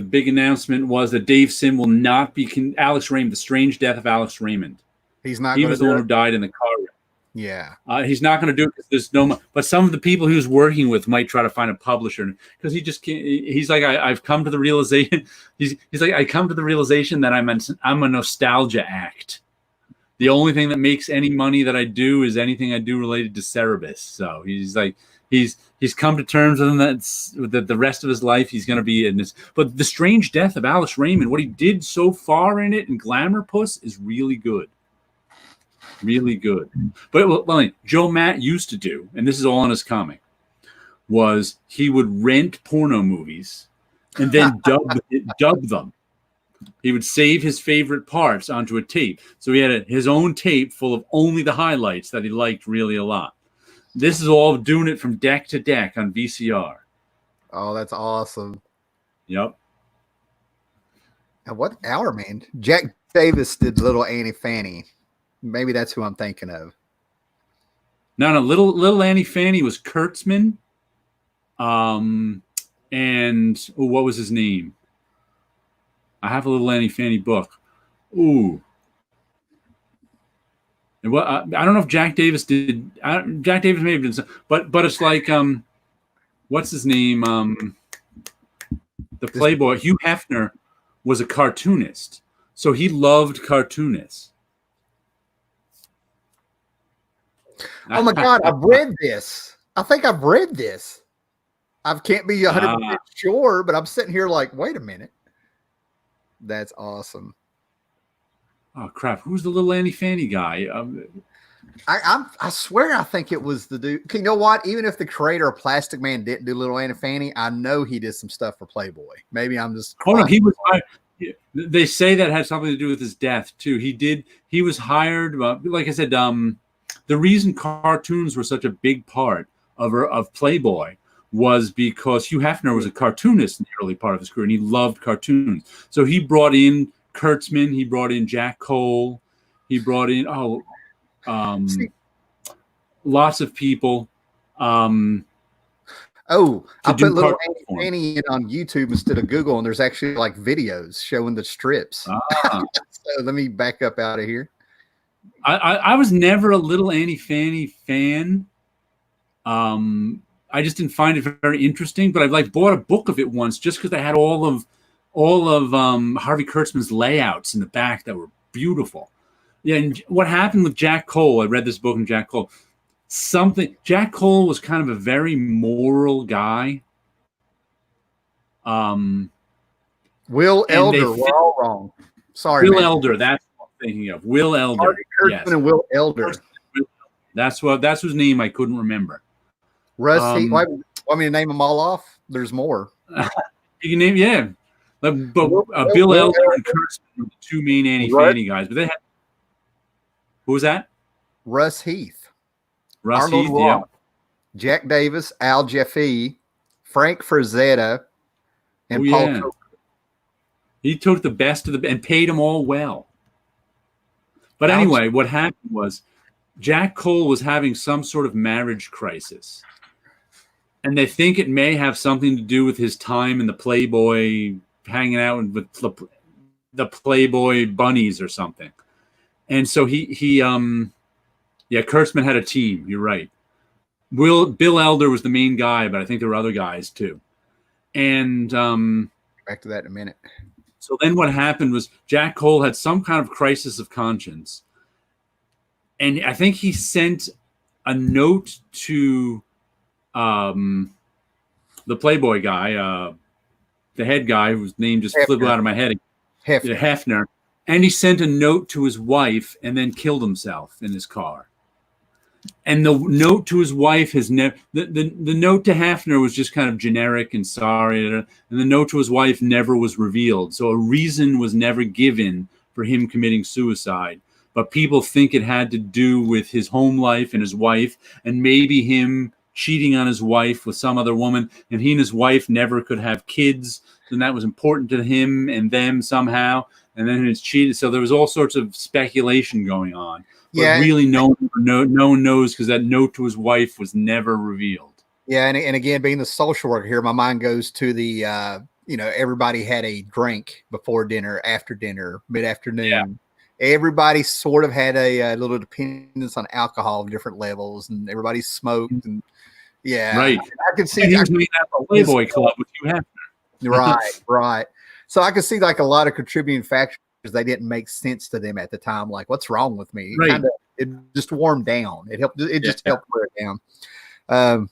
big announcement was that Dave Sim will not be Alex Raymond. The strange death of Alex Raymond. He's not. He was the one who died in the car wreck. Yeah, he's not going to do it because there's no. But some of the people he was working with might try to find a publisher because he just can't. He's like, I've come to the realization. He's like, I come to the realization that I'm a nostalgia act. The only thing that makes any money that I do is anything I do related to Cerebus. So he's like, he's come to terms with him that the rest of his life he's going to be in this. But the strange death of Alice Raymond, what he did so far in it, and Glamour Puss is really good. Really good. But well, Joe Matt used to do, and this is all in his comic, was he would rent porno movies and then dub them. He would save his favorite parts onto a tape. So he had his own tape full of only the highlights that he liked really a lot. This is all doing it from deck to deck on VCR. Oh, that's awesome. Yep. And what hour, man? Jack Davis did Little Annie Fanny. Maybe that's who I'm thinking of. No, Little Annie Fanny was Kurtzman. And what was his name? I have a Little Annie Fanny book. Ooh. And what I don't know if Jack Davis did. Jack Davis may have done some, but it's like what's his name? The Playboy Hugh Hefner was a cartoonist, so he loved cartoonists. Oh my God, I've read this. I think I've read this. I can't be 100% sure, but I'm sitting here like, wait a minute. That's awesome. Oh crap! Who's the Little Annie Fanny guy? I swear I think it was the dude. You know what? Even if the creator of Plastic Man didn't do Little Annie Fanny, I know he did some stuff for Playboy. Maybe I'm just. Oh no, he was. They say that had something to do with his death too. He was hired. Like I said, the reason cartoons were such a big part of Playboy was because Hugh Hefner was a cartoonist in the early part of his career, and he loved cartoons. So he brought in Kurtzman, he brought in Jack Cole, he brought in lots of people. I put Little Annie Fanny in on YouTube instead of Google, and there's actually like videos showing the strips. So let me back up out of here. I was never a Little Annie Fanny fan. I just didn't find it very interesting, but I bought a book of it once just because I had all of Harvey Kurtzman's layouts in the back that were beautiful. Yeah, and what happened with Jack Cole? I read this book from Jack Cole. Jack Cole was kind of a very moral guy. Will Elder, we're all wrong. Sorry, Will Elder. That's what I'm thinking of. Will Elder. Harvey Kurtzman and Will Elder. That's whose name I couldn't remember. Russ Heath. Want me to name them all off? There's more. You can name, yeah. But Bill Elder and Kurtzman were the two main Annie Fanny guys. But they had. Who was that? Russ Heath. Arnold Heath, yeah. Jack Davis, Al Jaffe, Frank Frazetta, and Paul Coker. He took the best of and paid them all well. But anyway, what happened was Jack Cole was having some sort of marriage crisis. And they think it may have something to do with his time in the Playboy, hanging out with the Playboy bunnies or something. And so Kurtzman had a team. You're right. Bill Elder was the main guy, but I think there were other guys too. And back to that in a minute. So then what happened was Jack Cole had some kind of crisis of conscience. And I think he sent a note to the Playboy guy, the head guy whose name just flew out of my head. Hefner. And he sent a note to his wife and then killed himself in his car. And the note to his wife has never, the note to Hefner was just kind of generic and sorry. And the note to his wife never was revealed. So a reason was never given for him committing suicide. But people think it had to do with his home life and his wife, and maybe him cheating on his wife with some other woman. And he and his wife never could have kids. And that was important to him and them somehow. And then it's cheated. So there was all sorts of speculation going on. But really no one knows because that note to his wife was never revealed. Yeah, and again, being the social worker here, my mind goes to the, everybody had a drink before dinner, after dinner, mid-afternoon. Yeah. Everybody sort of had a little dependence on alcohol of different levels, and everybody smoked. And right. I can see he was meeting at the Playboy Club with Hugh Hefner. Right. So I could see like a lot of contributing factors. They didn't make sense to them at the time. Like, what's wrong with me? It just warmed down. It helped. It just helped wear it down.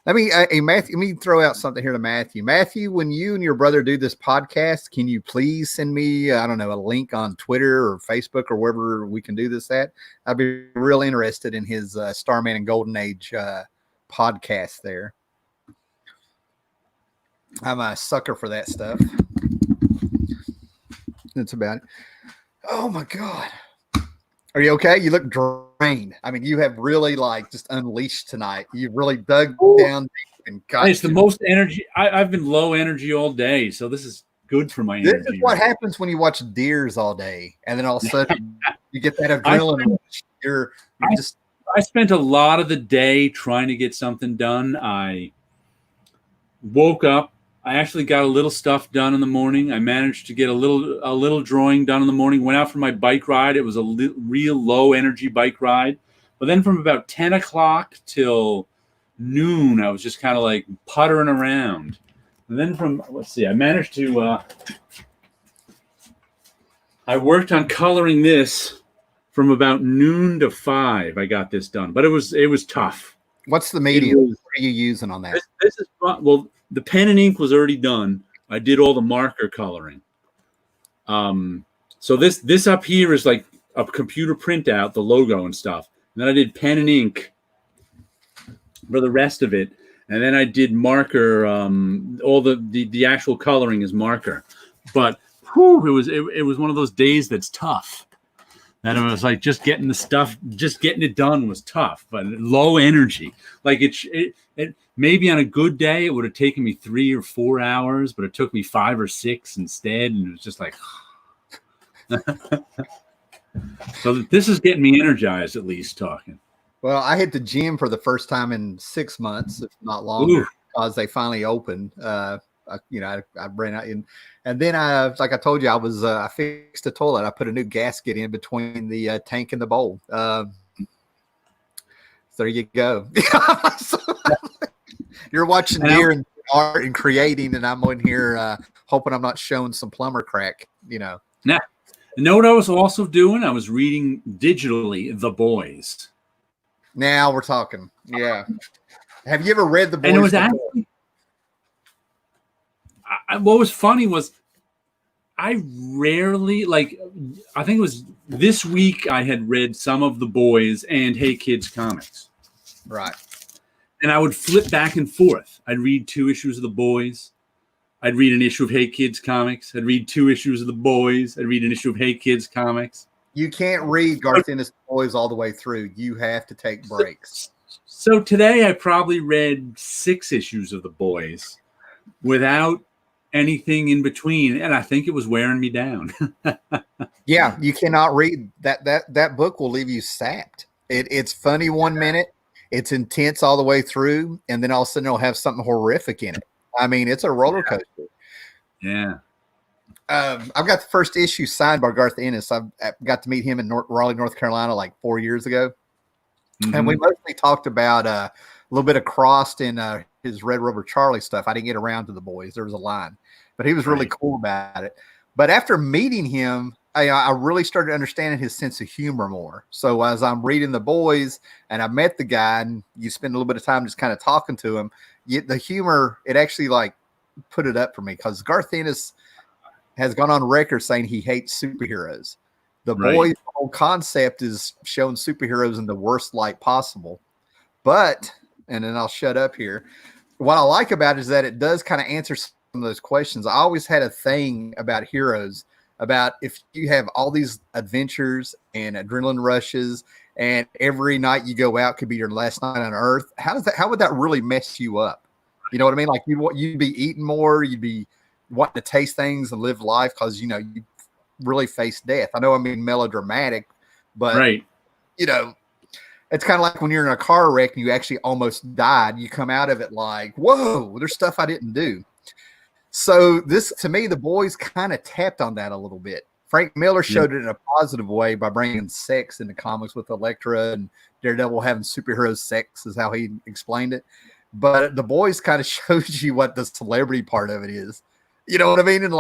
Hey, Matthew, let me throw out something here to Matthew. Matthew, when you and your brother do this podcast, can you please send me, I don't know, a link on Twitter or Facebook or wherever we can do this at? I'd be real interested in his Starman and Golden Age podcast there. I'm a sucker for that stuff. That's about it. Oh, my God. Are you okay? You look drained. I mean, you have really just unleashed tonight. You've really dug down deep and got. It's the most energy. I've been low energy all day, so this is good for my energy. This is what happens when you watch deers all day, and then all of a sudden you get that adrenaline rush. I spent a lot of the day trying to get something done. I woke up. I actually got a little stuff done in the morning. I managed to get a little drawing done in the morning. Went out for my bike ride. It was a real low energy bike ride. But then from about 10 o'clock till noon, I was just kind of puttering around. And then I managed to, I worked on coloring this from about noon to 5. I got this done, but it was tough. What's the medium? What are you using on that? This is fun. Well, the pen and ink was already done. I did all the marker coloring. So this up here is like a computer printout, the logo and stuff. And then I did pen and ink for the rest of it. And then I did marker. All the actual coloring is marker. But it was one of those days that's tough. And it was just getting it done was tough, but low energy. It maybe on a good day, it would have taken me 3 or 4 hours, but it took me 5 or 6 instead. And it was just so this is getting me energized, at least talking. Well, I hit the gym for the first time in 6 months, if not longer, because they finally opened. I ran out and then like I told you, I fixed the toilet. I put a new gasket in between the tank and the bowl. So there you go. You're watching deer and art and creating, and I'm in here hoping I'm not showing some plumber crack. Now, you know what I was also doing? I was reading digitally The Boys. Now we're talking. Yeah. Have you ever read The Boys? And it was actually. What was funny was I rarely I think it was this week I had read some of The Boys and Hey Kids comics. Right. And I would flip back and forth. I'd read 2 issues of The Boys. I'd read an issue of Hey Kids comics. I'd read 2 issues of The Boys. I'd read an issue of Hey Kids comics. You can't read Garth Ennis Boys all the way through. You have to take breaks. So today I probably read 6 issues of The Boys without anything in between, and I think it was wearing me down. Yeah, you cannot read that book will leave you sapped. It's funny 1 minute, it's intense all the way through, and then all of a sudden it'll have something horrific in it. I mean, it's a roller coaster. Yeah. I've got the first issue signed by Garth Ennis. I've got to meet him in Raleigh, North Carolina, 4 years ago. Mm-hmm. And we mostly talked about a little bit of Crossed in his Red Rover Charlie stuff. I didn't get around to The Boys. There was a line, but he was really cool about it. But after meeting him, I really started understanding his sense of humor more. So as I'm reading The Boys and I met the guy, and you spend a little bit of time just kind of talking to him, the humor, it actually put it up for me, because Garth Ennis has gone on record saying he hates superheroes. The Boys' whole concept is showing superheroes in the worst light possible. But, and then I'll shut up here, what I like about it is that it does kind of answer some of those questions. I always had a thing about heroes, about if you have all these adventures and adrenaline rushes, and every night you go out could be your last night on Earth, how would that really mess you up? You know what I mean? You'd be eating more, you'd be wanting to taste things and live life, because you really face death. I know I'm being melodramatic, but it's kind of like when you're in a car wreck and you actually almost died. You come out of it whoa, there's stuff I didn't do. So this, to me, The Boys kind of tapped on that a little bit. Frank Miller showed it in a positive way by bringing sex into comics with Elektra and Daredevil having superhero sex, is how he explained it. But The Boys kind of shows you what the celebrity part of it is. You know what I mean? And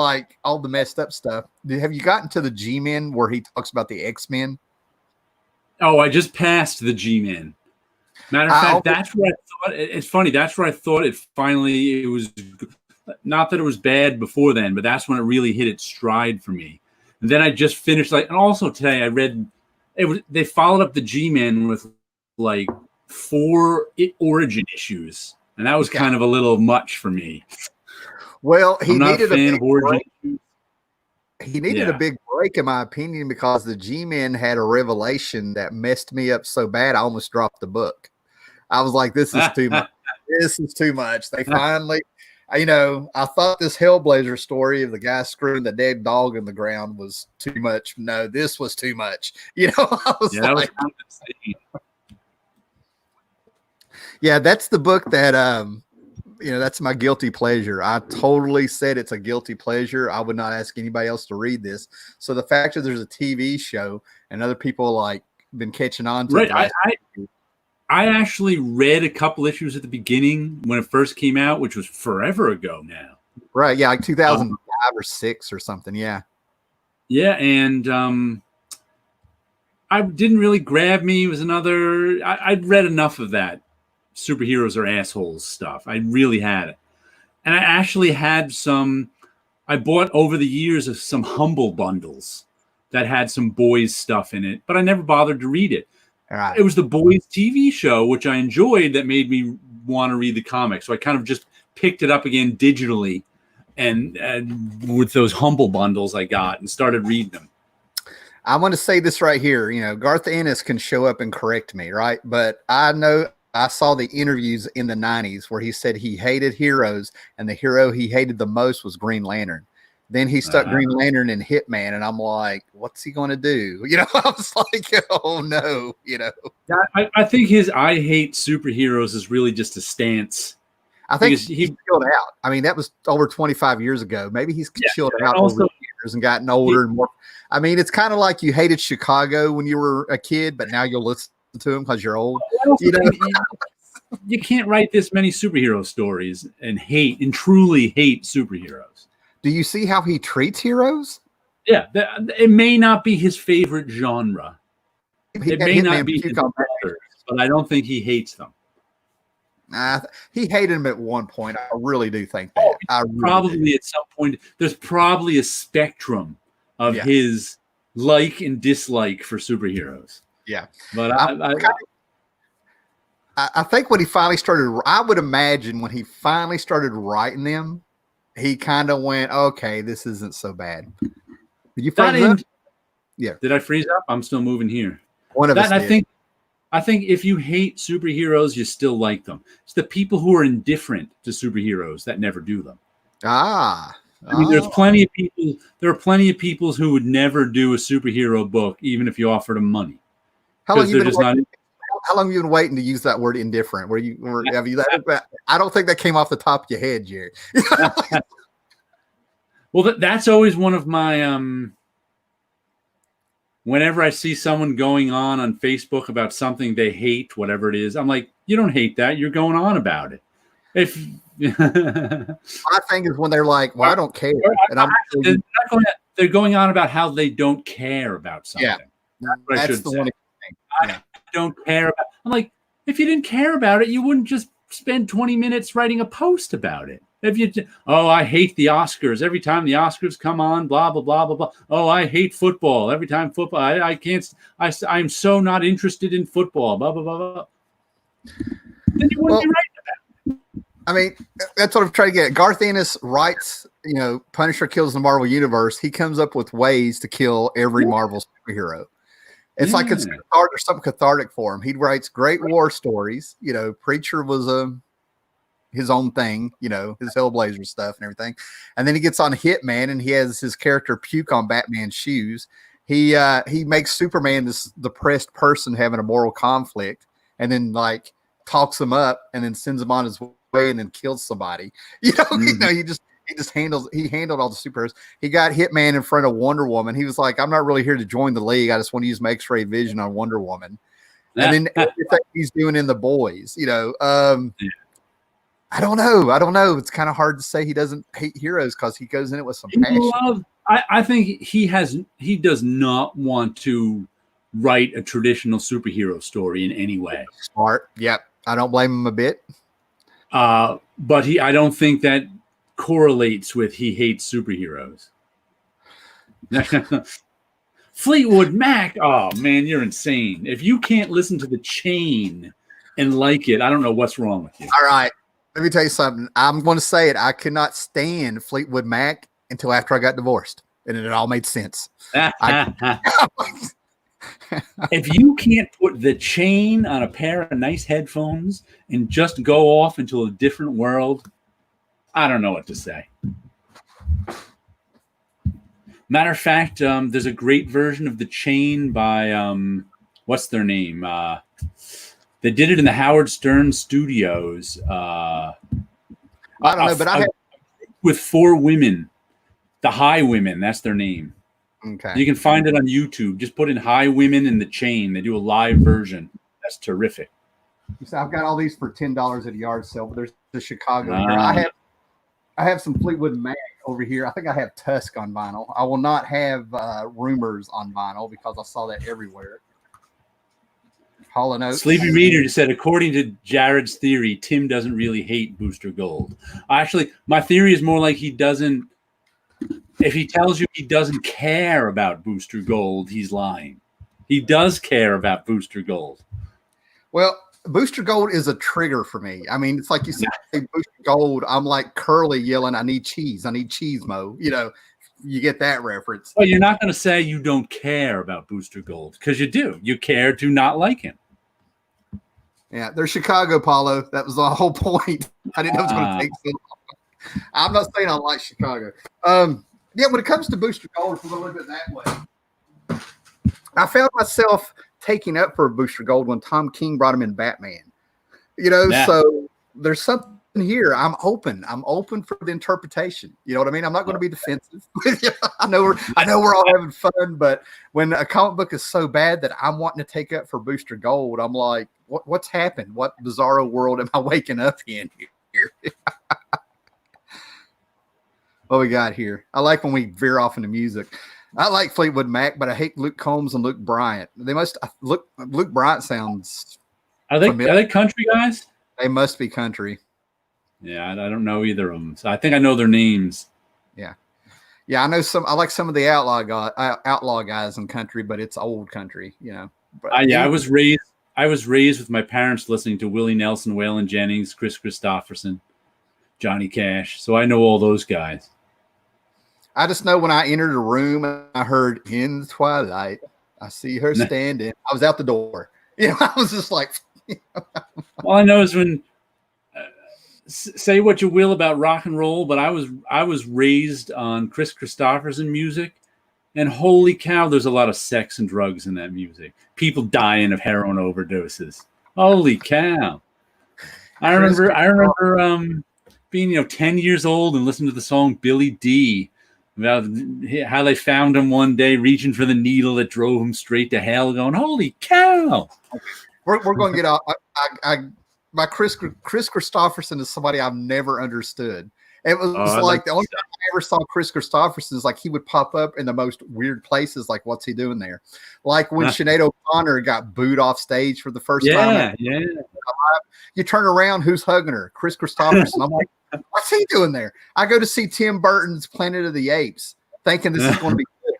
all the messed up stuff. Have you gotten to the G-Men where he talks about the X-Men? Oh, I just passed the G-Men. Matter of fact, that's where I thought it's funny. That's where I thought it was not that it was bad before then, but that's when it really hit its stride for me. And then I just finished and also today I read they followed up the G-Man with like 4 origin issues, and that was kind of a little much for me. Well, he needed a big break, in my opinion, because the G-Men had a revelation that messed me up so bad I almost dropped the book. I was like, this is too much. This is too much. They finally, I thought this Hellblazer story of the guy screwing the dead dog in the ground was too much. No, this was too much. I was like, yeah, that's the book that, that's my guilty pleasure. I totally said it's a guilty pleasure. I would not ask anybody else to read this. So the fact that there's a TV show and other people like been catching on to it. I actually read a couple issues at the beginning when it first came out, which was forever ago now. Right. Yeah. Like 2005 or 6 or something. Yeah. Yeah. And I didn't really grab me. It was another, I'd read enough of that superheroes are assholes stuff. I really had it. And I actually had I bought over the years of some Humble bundles that had some boys stuff in it, but I never bothered to read it. Right. It was the Boys TV show, which I enjoyed, that made me want to read the comics. So I kind of just picked it up again digitally and with those Humble bundles I got and started reading them. I want to say this right here. Garth Ennis can show up and correct me, right? But I know I saw the interviews in the 90s where he said he hated heroes, and the hero he hated the most was Green Lantern. Then he stuck Green Lantern in Hitman, and I'm like, what's he going to do? I was like, oh, no, I think his I hate superheroes is really just a stance. I think he's chilled out. I mean, that was over 25 years ago. Maybe he's chilled out over the years and gotten older and more. I mean, it's kind of like you hated Chicago when you were a kid, but now you'll listen to him because you're old. You can't write this many superhero stories and truly hate superheroes. Do you see how he treats heroes? Yeah, it may not be his favorite genre. It may not be his favorite, but I don't think he hates them. He hated him at one point. I really do think that. Probably at some point. There's probably a spectrum of his like and dislike for superheroes. Yeah, but I think when he finally started, I would imagine when he finally started writing them, he kind of went, okay, this isn't so bad. Did you freeze up? Yeah. Did I freeze up? I'm still moving here. One of us did. I think if you hate superheroes, you still like them. It's the people who are indifferent to superheroes that never do them. I mean, there's plenty of people. There are plenty of people who would never do a superhero book, even if you offered them money. How long have you been waiting to use that word indifferent? I don't think that came off the top of your head, Jared. Well, that's always one of my whenever I see someone going on Facebook about something they hate, whatever it is, I'm like, you don't hate that. You're going on about it. If my thing is when they're like, well, I don't care. And they're going on about how they don't care about something. Yeah. That's the one thing. I don't care about. I'm like, if you didn't care about it, you wouldn't just spend 20 minutes writing a post about it. If you, I hate the Oscars. Every time the Oscars come on, blah blah blah blah blah. Oh, I hate football. Every time football, I can't. I'm so not interested in football. Blah blah blah blah. Then you wouldn't be writing about it. I mean, that's what I'm trying to get. Garth Ennis writes, Punisher kills the Marvel Universe. He comes up with ways to kill every Marvel superhero. It's like it's cathartic, something cathartic for him. He writes great war stories. Preacher was his own thing, his Hellblazer stuff and everything. And then he gets on Hitman and he has his character puke on Batman's shoes. He makes Superman this depressed person having a moral conflict, and then like talks him up and then sends him on his way and then kills somebody. He handled all the superheroes. He got Hitman in front of Wonder Woman. He was like, I'm not really here to join the league. I just want to use my X-ray vision on Wonder Woman. And then everything he's doing in The Boys, I don't know. It's kind of hard to say he doesn't hate heroes because he goes in it with some passion. I think he does not want to write a traditional superhero story in any way. Smart. Yep. I don't blame him a bit. But I don't think that correlates with he hates superheroes. Fleetwood Mac. Oh man, you're insane. If you can't listen to The Chain and like it, I don't know what's wrong with you. All right. Let me tell you something. I'm going to say it. I could not stand Fleetwood Mac until after I got divorced, and it all made sense. If you can't put The Chain on a pair of nice headphones and just go off into a different world, I don't know what to say. Matter of fact, there's a great version of The Chain by what's their name? They did it in the Howard Stern studios. I don't know, but I have with 4 women, the High Women. That's their name. Okay. You can find it on YouTube. Just put in High Women in The Chain. They do a live version. That's terrific. So I've got all these for $10 at a yard sale, but there's the Chicago here. I have some Fleetwood Mac over here. I think I have Tusk on vinyl. I will not have Rumors on vinyl because I saw that everywhere. Hall & Oates. Sleepy Reader just said, according to Jared's theory, Tim doesn't really hate Booster Gold. Actually, my theory is more like he doesn't. If he tells you he doesn't care about Booster Gold, he's lying. He does care about Booster Gold. Well, Booster Gold is a trigger for me. I mean, it's like you say Booster Gold, I'm like Curly yelling, I need cheese. I need cheese, Mo. You know, you get that reference. Well, you're not going to say you don't care about Booster Gold because you do. You care to not like him. Yeah, they're Chicago, Paulo. That was the whole point. I didn't know it was going to take so long. I'm not saying I like Chicago. Yeah, when it comes to Booster Gold, if we're going to look at it that way, I found myself taking up for Booster Gold when Tom King brought him in Batman. You know, so there's something here. I'm open for the interpretation. You know what I mean? I'm not going to be defensive. I know we're all having fun, but when a comic book is so bad that I'm wanting to take up for Booster Gold, I'm like, what's happened? What bizarro world am I waking up in here? What we got here? I like when we veer off into music. I like Fleetwood Mac, but I hate Luke Combs and Luke Bryant. They must Luke Bryant sounds. Are they country guys? They must be country. Yeah, I don't know either of them. So I think I know their names. Yeah, I know some. I like some of the outlaw guys in country, but it's old country, you know. But, I was raised with my parents listening to Willie Nelson, Waylon Jennings, Chris Christopherson, Johnny Cash. So I know all those guys. I just know when I entered a room and I heard "In the Twilight," I see her standing. I was out the door. You know, I was just like. All I know is when. Say what you will about rock and roll, but I was raised on Chris Christopherson music, and holy cow, there's a lot of sex and drugs in that music. People dying of heroin overdoses. Holy cow! I remember being 10 years old and listening to the song Billy D. About how they found him one day reaching for the needle that drove him straight to hell. Going, holy cow! We're going to get off. My Chris Christopherson is somebody I've never understood. It was like the only time I ever saw Chris Christopherson is like he would pop up in the most weird places. Like, what's he doing there? Like when Sinead O'Connor got booed off stage for the first time. Yeah. You turn around, who's hugging her? Chris Christopherson. I'm like, what's he doing there? I go to see Tim Burton's Planet of the Apes, thinking this is going to be good.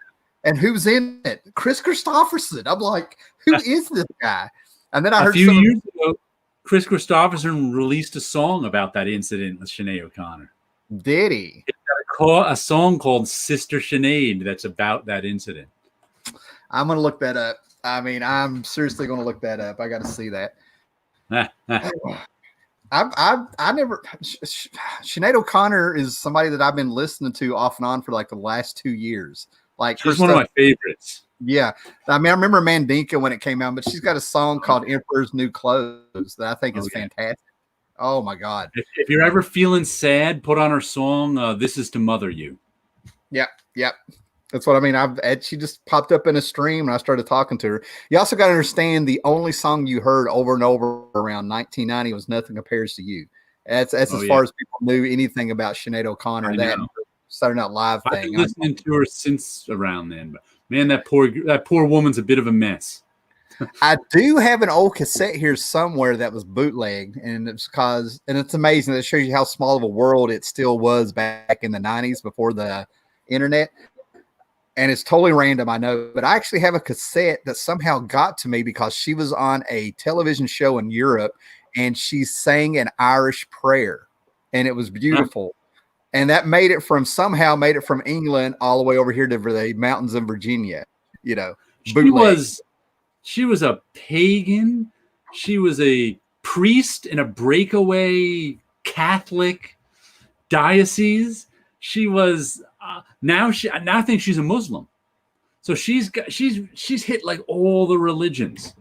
And who's in it? Chris Christopherson. I'm like, who is this guy? And then I heard a few years ago, Chris Christopherson released a song about that incident with Sinead O'Connor. Did he? It's got a song called Sister Sinead that's about that incident. I'm going to look that up. I mean, I'm seriously going to look that up. I got to see that. I never. Sinead O'Connor is somebody that I've been listening to off and on for like the last 2 years. Like she's one of my favorites. Yeah. I mean, I remember Mandinka when it came out, but she's got a song called Emperor's New Clothes that I think is fantastic. Oh, my God. If you're ever feeling sad, put on her song, This Is to Mother You. Yep. That's what I mean. She just popped up in a stream and I started talking to her. You also got to understand the only song you heard over and over around 1990 was Nothing Compares to You. That's as far as people knew anything about Sinead O'Connor. That Saturday Night Live thing. I've been listening to her since around then. But Man, that poor woman's a bit of a mess. I do have an old cassette here somewhere that was bootleg, and it's amazing. It shows you how small of a world it still was back in the 90s before the internet. And it's totally random, I know, but I actually have a cassette that somehow got to me because she was on a television show in Europe and she sang an Irish prayer, and it was beautiful. And that made it from England all the way over here to the mountains of Virginia, bootleg. She was a pagan. She was a priest in a breakaway Catholic diocese. She was now I think she's a Muslim. So she's hit like all the religions.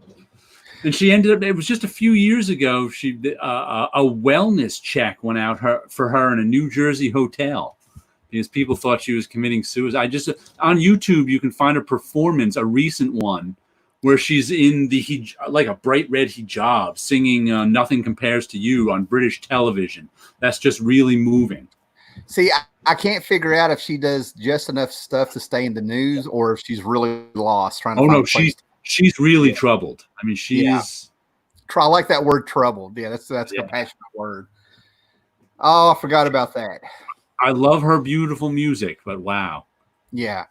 And she ended up, it was just a few years ago, a wellness check went out for her in a New Jersey hotel because people thought she was committing suicide. On YouTube, you can find a performance, a recent one, where she's in like a bright red hijab singing Nothing Compares to You on British television. That's just really moving. See, I can't figure out if she does just enough stuff to stay in the news or if she's really lost trying to find a place. She's really troubled. I mean, I like that word, troubled. Yeah, that's a compassionate word. Oh, I forgot about that. I love her beautiful music, but wow. Yeah.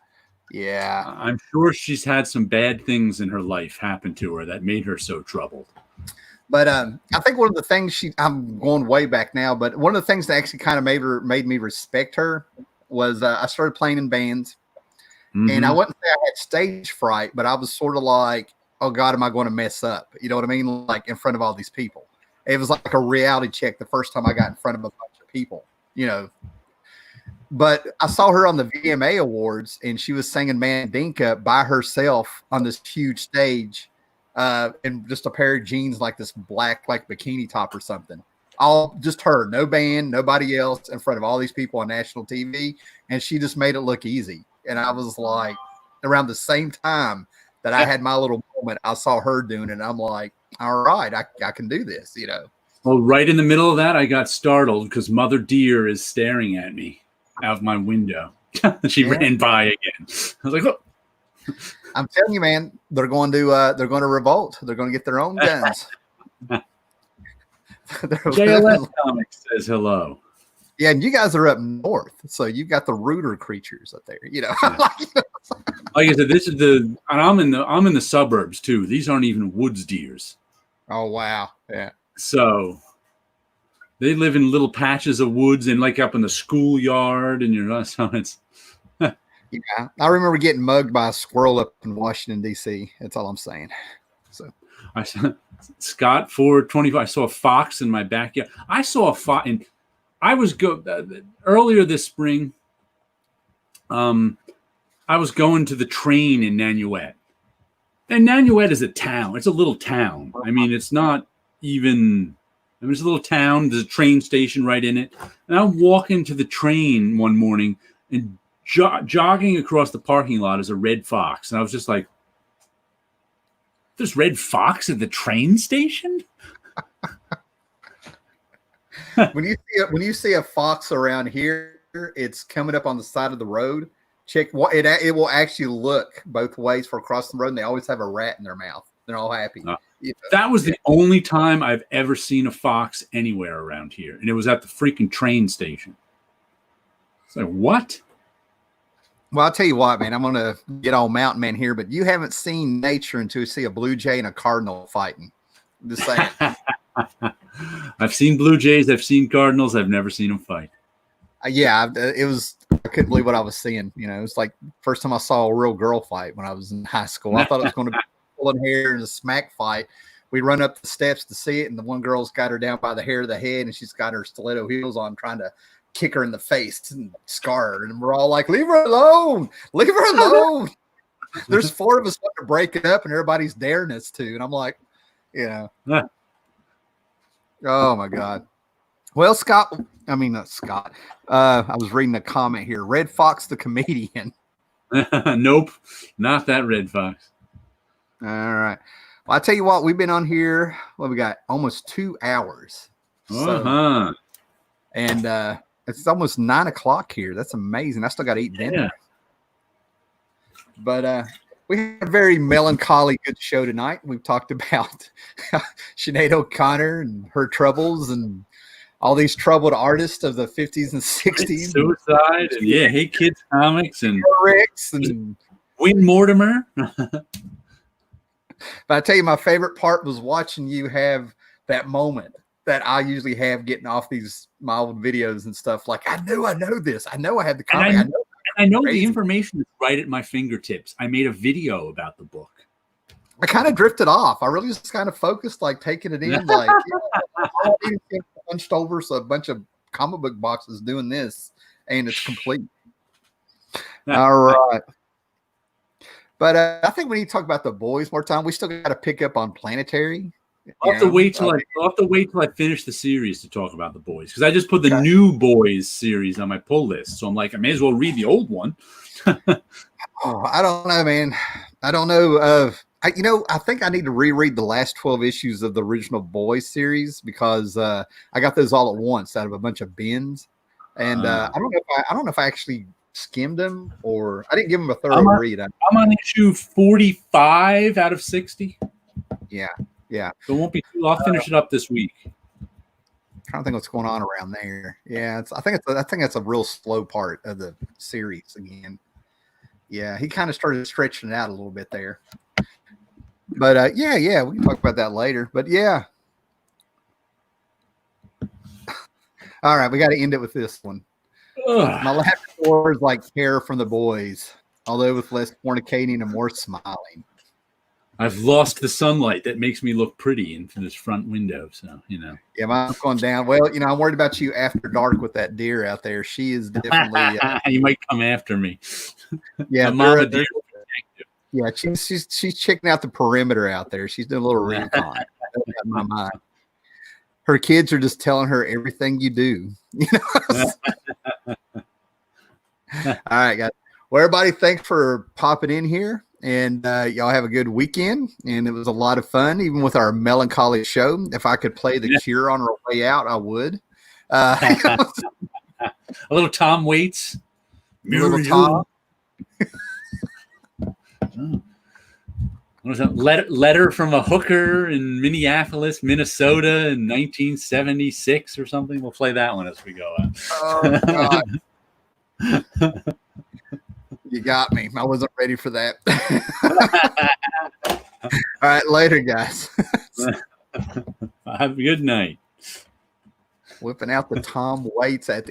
I'm sure she's had some bad things in her life happen to her that made her so troubled. But I think one of the things I'm going way back now, but one of the things that actually kind of made me respect her was I started playing in bands. Mm-hmm. And I wouldn't say I had stage fright, but I was sort of like, oh God, am I going to mess up? You know what I mean? Like in front of all these people. It was like a reality check the first time I got in front of a bunch of people, But I saw her on the VMA Awards, and she was singing Mandinka by herself on this huge stage in just a pair of jeans, like this black, like bikini top or something. All just her, no band, nobody else, in front of all these people on national TV. And she just made it look easy. And I was like, around the same time that I had my little moment, I saw her doing it. And I'm like, all right, I can do this, Well, right in the middle of that, I got startled because Mother Deer is staring at me out my window. She ran by again. I was like, oh. I'm telling you, man, they're going to revolt. They're going to get their own guns. JLS Comics says hello. Yeah, and you guys are up north, so you've got the rooter creatures up there. Yeah. Like I said, and I'm in the suburbs too. These aren't even woods deers. Oh wow, yeah. So they live in little patches of woods and like up in the schoolyard, and so it's. Yeah, I remember getting mugged by a squirrel up in Washington D.C. That's all I'm saying. So, Scott 425. I saw a fox in my backyard. I saw a fox, and I was earlier this spring. I was going to the train in Nanuet, and Nanuet is a town. It's a little town. I mean, it's not even. I mean, it's a little town. There's a train station right in it, and I'm walking to the train one morning and. Jogging across the parking lot is a red fox, and I was just like, "There's red fox at the train station." When you see a fox around here, it's coming up on the side of the road. Check what it will actually look both ways for across the road, and they always have a rat in their mouth. They're all happy. That was the only time I've ever seen a fox anywhere around here, and it was at the freaking train station. It's like, what? Well, I'll tell you what, man, I'm going to get all mountain man here, but you haven't seen nature until you see a blue jay and a cardinal fighting. I'm just saying. I've seen blue jays. I've seen cardinals. I've never seen them fight. I couldn't believe what I was seeing. It was like first time I saw a real girl fight when I was in high school. I thought it was going to be pulling hair and a smack fight. We run up the steps to see it, and the one girl's got her down by the hair of the head, and she's got her stiletto heels on trying to kick her in the face and scar her, and we're all like, leave her alone, There's 4 of us want to break it up, and everybody's daring us to, and I'm like, oh my God. Well, not Scott, I was reading a comment here. Red Fox the comedian. Nope, not that Red Fox. All right, well, I tell you what, we've been on here, we got almost 2 hours. And it's almost 9 o'clock here. That's amazing. I still got to eat dinner. But we had a very melancholy good show tonight. We've talked about Sinead O'Connor and her troubles and all these troubled artists of the 50s and 60s. Suicide and Hey Kids comics and Ricks and Win Mortimer. But I tell you, my favorite part was watching you have that moment that I usually have getting off my old videos and stuff. Like, I know this. I know I had the comic. I know the information is right at my fingertips. I made a video about the book. I kind of drifted off. I really just kind of focused, like taking it in, like I punched over a bunch of comic book boxes doing this, and it's complete. All right. But I think we need to talk about the boys more time. We still got to pick up on Planetary. I'll have to wait till I finish the series to talk about the boys, because I just put the new boys series on my pull list. So I'm like, I may as well read the old one. I don't know, man. I don't know. I think I need to reread the last 12 issues of the original boys series, because I got those all at once out of a bunch of bins, and I don't know if I actually skimmed them, or I didn't give them a thorough read. I'm on issue 45 out of 60. Yeah. So it won't be too. I'll finish it up this week. Trying to think what's going on around there. Yeah, I think that's a real slow part of the series again. Yeah, he kind of started stretching it out a little bit there. But yeah, we can talk about that later. But yeah. All right, we got to end it with this one. My last four is like Hair from the Boys, although with less fornicating and more smiling. I've lost the sunlight that makes me look pretty into this front window. So, Yeah, mine's going down. Well, I'm worried about you after dark with that deer out there. She is definitely. You might come after me. Yeah, mama deer. Yeah, she's checking out the perimeter out there. She's doing a little recon. In my mind. Her kids are just telling her everything you do. All right, guys. Well, everybody, thanks for popping in here. And y'all have a good weekend. And it was a lot of fun, even with our melancholy show. If I could play The Cure on our way out, I would. A little Tom Waits. Little Tom. What was that? Letter from a hooker in Minneapolis, Minnesota in 1976 or something. We'll play that one as we go out. Oh, God. You got me. I wasn't ready for that. All right, later, guys. Have a good night. Whipping out the Tom Waits at the